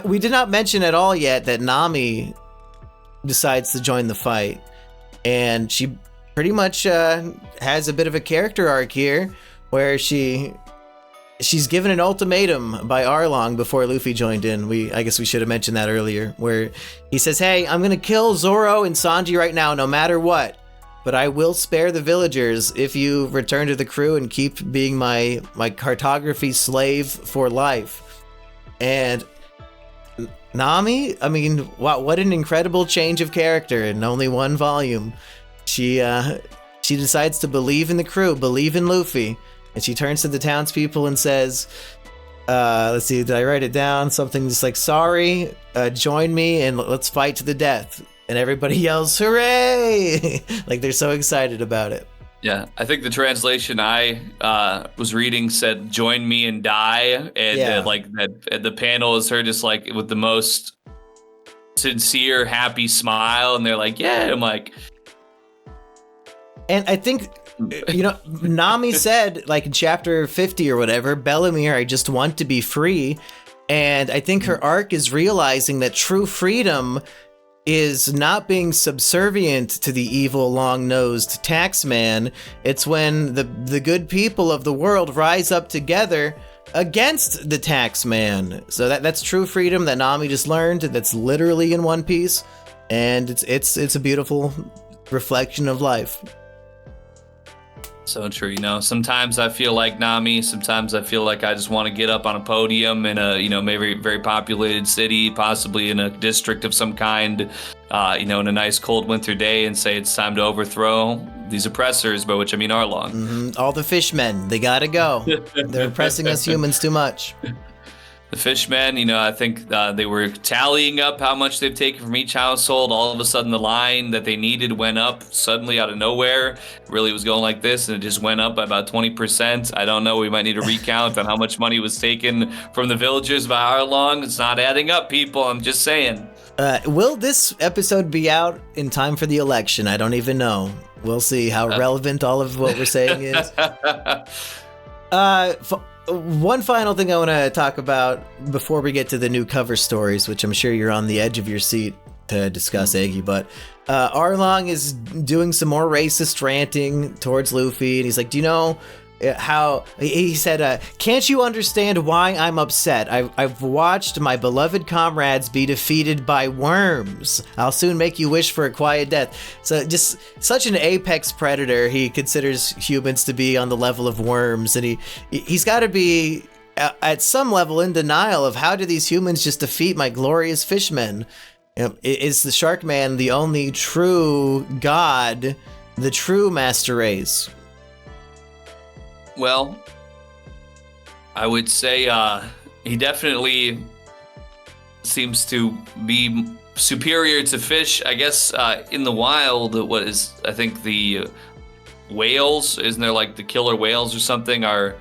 We did not mention at all yet that Nami decides to join the fight. And she pretty much has a bit of a character arc here, where she's given an ultimatum by Arlong before Luffy joined in. I guess we should have mentioned that earlier, where he says, hey, I'm gonna kill Zoro and Sanji right now, no matter what, but I will spare the villagers if you return to the crew and keep being my cartography slave for life. And Nami, I mean, wow, what an incredible change of character in only 1 volume. She decides to believe in the crew, believe in Luffy. And she turns to the townspeople and says, let's see, did I write it down? Something just like, sorry, join me and let's fight to the death. And everybody yells, hooray! Like they're so excited about it. Yeah, I think the translation I was reading said, join me and die. And like that, the panel is her just like with the most sincere, happy smile. And they're like, yeah, I'm like. And I think, Nami said, like in chapter 50 or whatever, Bellemere, I just want to be free. And I think her arc is realizing that true freedom is not being subservient to the evil, long-nosed taxman. It's when the good people of the world rise up together against the taxman. So that's true freedom that Nami just learned. That's literally in One Piece. And it's a beautiful reflection of life. So true. Sometimes I feel like Nami. Sometimes I feel like I just want to get up on a podium in a, maybe very populated city, possibly in a district of some kind, in a nice cold winter day, and say it's time to overthrow these oppressors, by which I mean Arlong. Mm-hmm. All the fishmen, they gotta go. They're oppressing us humans too much. The fishmen, I think they were tallying up how much they've taken from each household. All of a sudden, the line that they needed went up suddenly out of nowhere. It really was going like this, and it just went up by about 20%. I don't know. We might need a recount on how much money was taken from the villagers by Arlong. It's not adding up, people. I'm just saying. Will this episode be out in time for the election? I don't even know. We'll see how relevant all of what we're saying is. One final thing I want to talk about before we get to the new cover stories, which I'm sure you're on the edge of your seat to discuss, Eggy, but Arlong is doing some more racist ranting towards Luffy, and he's like, do you know how... He said, can't you understand why I'm upset? I've watched my beloved comrades be defeated by worms. I'll soon make you wish for a quiet death. So just such an apex predator. He considers humans to be on the level of worms, and he's got to be at some level in denial of how do these humans just defeat my glorious fishmen? Is the Shark Man the only true god, the true master race? Well, I would say he definitely seems to be superior to fish. I guess in the wild, I think the whales, isn't there like the killer whales or something, are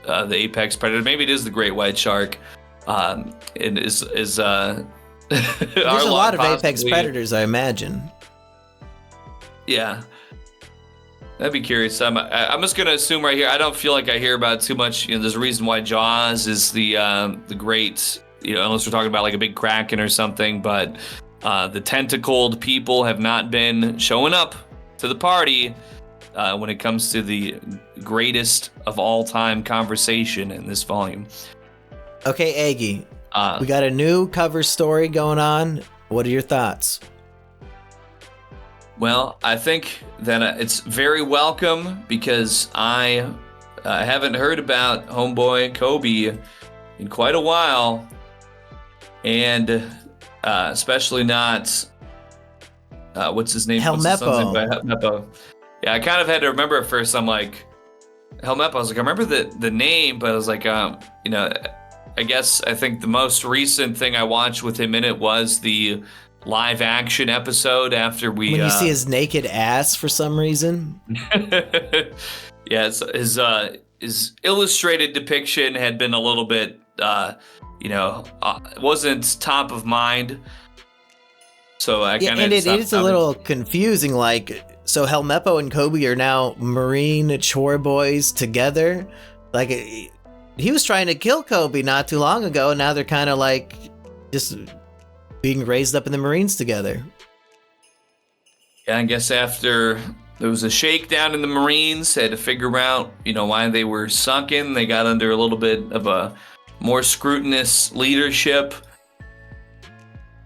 the apex predator? Maybe it is the great white shark. It is there's a lot of apex predators, I imagine. Yeah. I'd be curious. I'm just gonna assume right here. I don't feel like I hear about it too much. There's a reason why Jaws is the great. Unless we're talking about like a big kraken or something. But the tentacled people have not been showing up to the party when it comes to the greatest of all time conversation in this volume. Okay, Eggy. We got a new cover story going on. What are your thoughts? Well, I think that it's very welcome because I haven't heard about homeboy Kobe in quite a while, and especially not what's his name? Helmeppo. Helmeppo. Yeah, I kind of had to remember at first. I'm like Helmeppo. I was like, I remember the name, but I was like, I think the most recent thing I watched with him in it was the live action episode after we when you see his naked ass for some reason. Yeah, his illustrated depiction had been a little bit wasn't top of mind, so I kind of and it is a little confusing. Like, so Helmeppo and Kobe are now Marine chore boys together. Like, he was trying to kill Kobe not too long ago, and now they're kind of like just being raised up in the Marines together. Yeah, I guess after there was a shakedown in the Marines, had to figure out, why they were sunken. They got under a little bit of a more scrutinous leadership.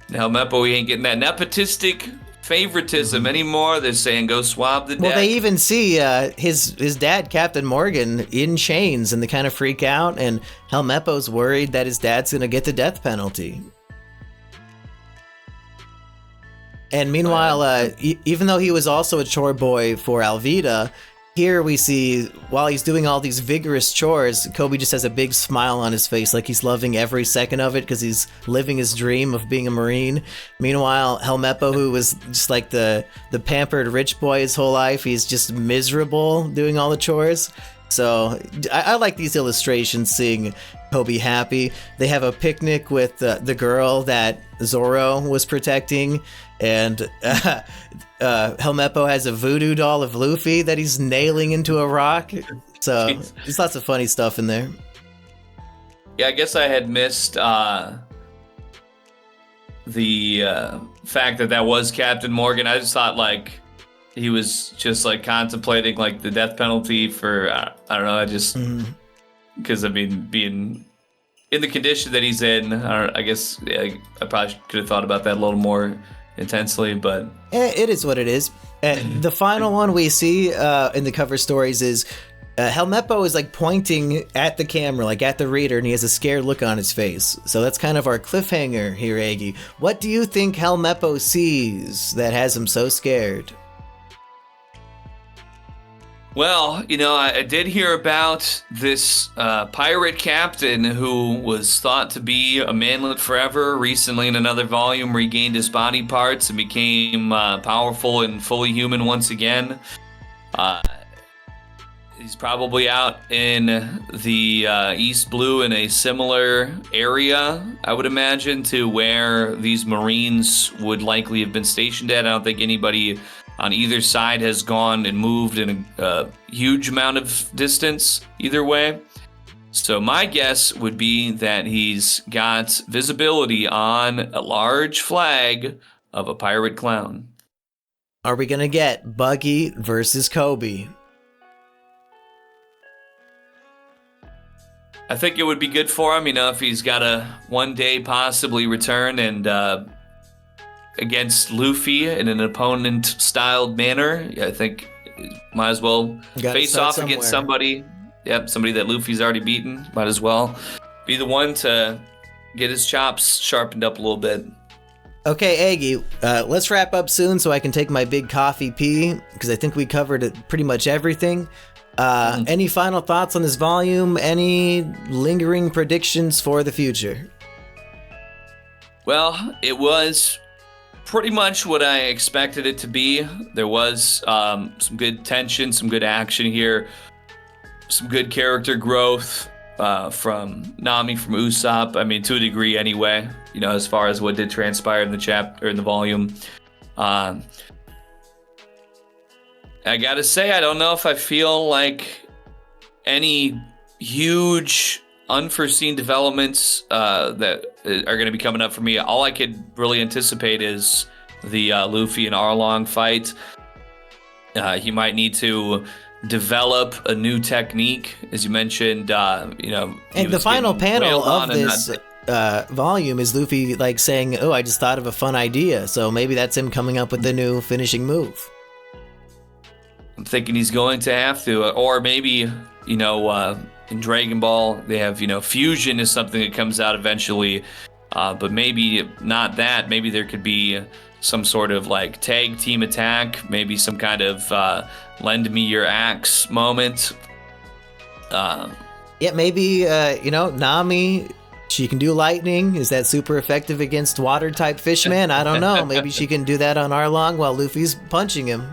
Now, Helmeppo, he ain't getting that nepotistic favoritism anymore. They're saying go swab the deck. Well, they even see his dad, Captain Morgan, in chains, and they kind of freak out, and Helmeppo's worried that his dad's going to get the death penalty. And meanwhile, even though he was also a chore boy for Alvida, here we see, while he's doing all these vigorous chores, Kobe just has a big smile on his face, like he's loving every second of it because he's living his dream of being a Marine. Meanwhile, Helmeppo, who was just like the pampered rich boy his whole life, he's just miserable doing all the chores. So I like these illustrations, seeing Kobe happy. They have a picnic with the girl that Zoro was protecting, and Helmeppo has a voodoo doll of Luffy that he's nailing into a rock. So there's lots of funny stuff in there. Yeah, I guess I had missed the fact that was Captain Morgan. I just thought like he was just like contemplating like the death penalty for I don't know. I just because being in the condition that he's in, I guess I probably could have thought about that a little more intensely, but it is what it is. The final one we see in the cover stories is Helmeppo is like pointing at the camera, like at the reader, and he has a scared look on his face. So that's kind of our cliffhanger here, Eggy. What do you think Helmeppo sees that has him so scared? Well, I did hear about this pirate captain who was thought to be a manlet forever. Recently, in another volume, regained his body parts and became powerful and fully human once again. He's probably out in the East Blue in a similar area, I would imagine, to where these Marines would likely have been stationed at. I don't think anybody on either side has gone and moved in a huge amount of distance either way. So my guess would be that he's got visibility on a large flag of a pirate clown. Are we going to get Buggy versus Kobe? I think it would be good for him, if he's got to one day possibly return and against Luffy in an opponent-styled manner. I think might as well face off against somebody. Yep, somebody that Luffy's already beaten. Might as well be the one to get his chops sharpened up a little bit. Okay, Eggy, let's wrap up soon so I can take my big coffee pee, because I think we covered pretty much everything. Any final thoughts on this volume? Any lingering predictions for the future? Well, it was pretty much what I expected it to be. There was some good tension, some good action here, some good character growth from Nami, from Usopp. To a degree anyway, as far as what did transpire in the chapter, in the volume. I gotta say, I don't know if I feel like any huge unforeseen developments that are going to be coming up for me. All I could really anticipate is the Luffy and Arlong fight. He might need to develop a new technique, as you mentioned. And the final panel of this volume is Luffy like saying, "Oh, I just thought of a fun idea." So maybe that's him coming up with the new finishing move. I'm thinking he's going to have to, or maybe, in Dragon Ball, they have, fusion is something that comes out eventually, but maybe not that. Maybe there could be some sort of like tag team attack, maybe some kind of lend me your axe moment. Yeah, maybe, Nami, she can do lightning. Is that super effective against water type fishman? I don't know. Maybe she can do that on Arlong while Luffy's punching him.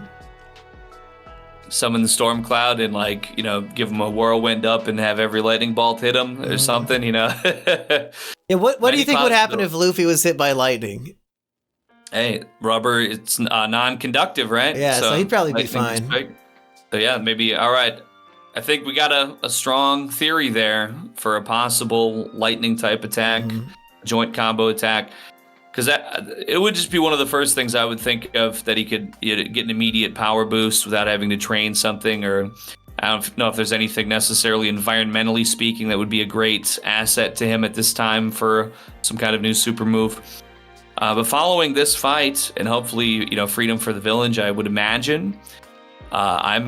Summon the storm cloud and give him a whirlwind up and have every lightning bolt hit him or something, Yeah, what do you think would happen if Luffy was hit by lightning? Hey, rubber, it's non-conductive, right? Yeah, so he'd probably be fine. So yeah, maybe, all right. I think we got a strong theory there for a possible lightning type attack, joint combo attack. Because it would just be one of the first things I would think of that he could get an immediate power boost without having to train something, or I don't know if there's anything necessarily environmentally speaking that would be a great asset to him at this time for some kind of new super move. But following this fight and hopefully freedom for the village, I would imagine. I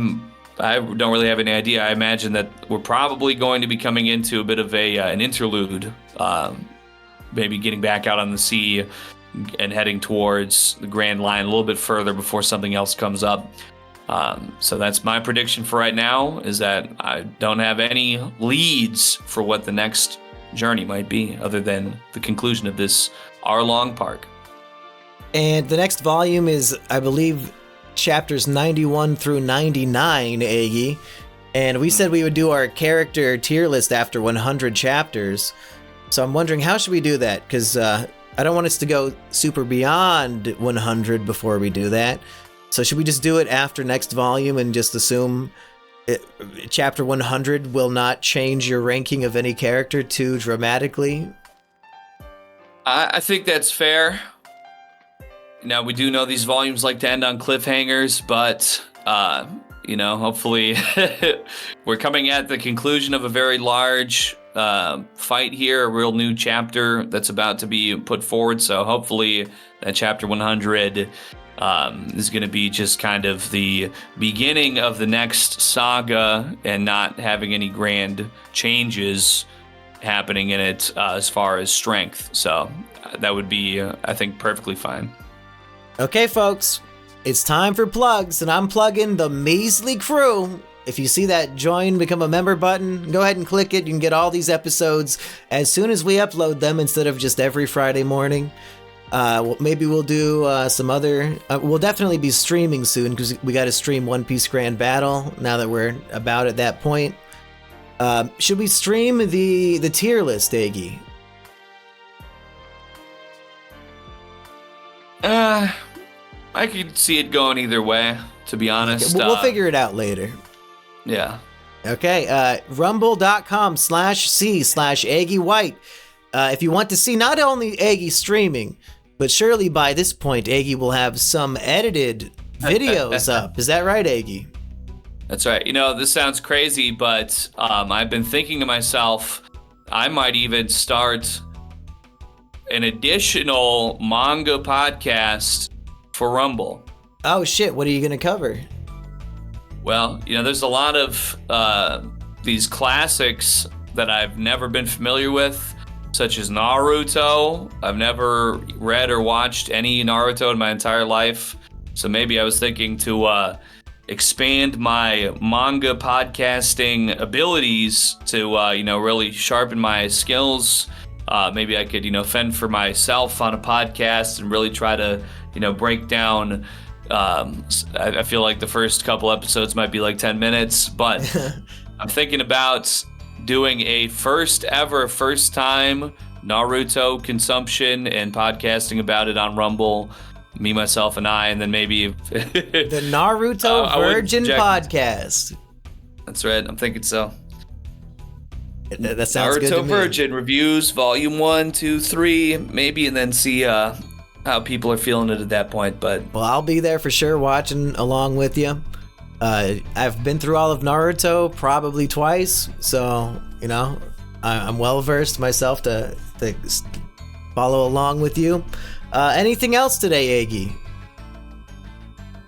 don't really have any idea. I imagine that we're probably going to be coming into a bit of an interlude. Maybe getting back out on the sea and heading towards the Grand Line a little bit further before something else comes up. So that's my prediction for right now, is that I don't have any leads for what the next journey might be other than the conclusion of this Arlong Park. And the next volume is, I believe, chapters 91 through 99, Eggy. And we said we would do our character tier list after 100 chapters. So I'm wondering, how should we do that? Because I don't want us to go super beyond 100 before we do that. So should we just do it after next volume and just assume chapter 100 will not change your ranking of any character too dramatically? I think that's fair. Now, we do know these volumes like to end on cliffhangers, but, hopefully we're coming at the conclusion of a very large fight here, a real new chapter that's about to be put forward. So hopefully that chapter 100 is going to be just kind of the beginning of the next saga and not having any grand changes happening in it as far as strength. So that would be, I think, perfectly fine. Okay, folks, it's time for plugs, and I'm plugging the Measly Crew. If you see that join, become a member button, go ahead and click it. You can get all these episodes as soon as we upload them instead of just every Friday morning. Maybe we'll do some other... we'll definitely be streaming soon because we got to stream One Piece Grand Battle now that we're about at that point. Should we stream the tier list, Eggy? I could see it going either way, to be honest. Okay, we'll figure it out later. Yeah. Okay, rumble.com/c/Eggy White. If you want to see not only Eggy streaming, but surely by this point, Eggy will have some edited videos up. Is that right, Eggy? That's right. This sounds crazy, but I've been thinking to myself, I might even start an additional manga podcast for Rumble. Oh, shit. What are you going to cover? Well, there's a lot of these classics that I've never been familiar with, such as Naruto. I've never read or watched any Naruto in my entire life. So maybe I was thinking to expand my manga podcasting abilities to, really sharpen my skills. Maybe I could, fend for myself on a podcast and really try to, break down. I feel like the first couple episodes might be like 10 minutes, but I'm thinking about doing a first time Naruto consumption and podcasting about it on Rumble, me, myself, and I, and then maybe the Naruto Virgin podcast. That's right. I'm thinking so. That sounds good to me. Naruto Virgin reviews, volume 1, 2, 3, maybe, and then see how people are feeling it at that point. But well, I'll be there for sure, watching along with you. I've been through all of Naruto probably twice, so I'm well versed myself to follow along with you. Anything else today, Eggy?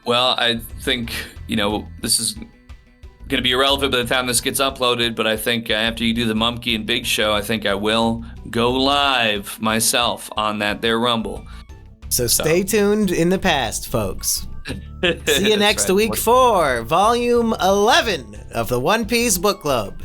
Well, I think, this is going to be irrelevant by the time this gets uploaded, but I think after you do the Mumkey and Big Show, I think I will go live myself on that there Rumble. So stay tuned in the past, folks. See you next right. week for Volume 11 of the One Piece Book Club.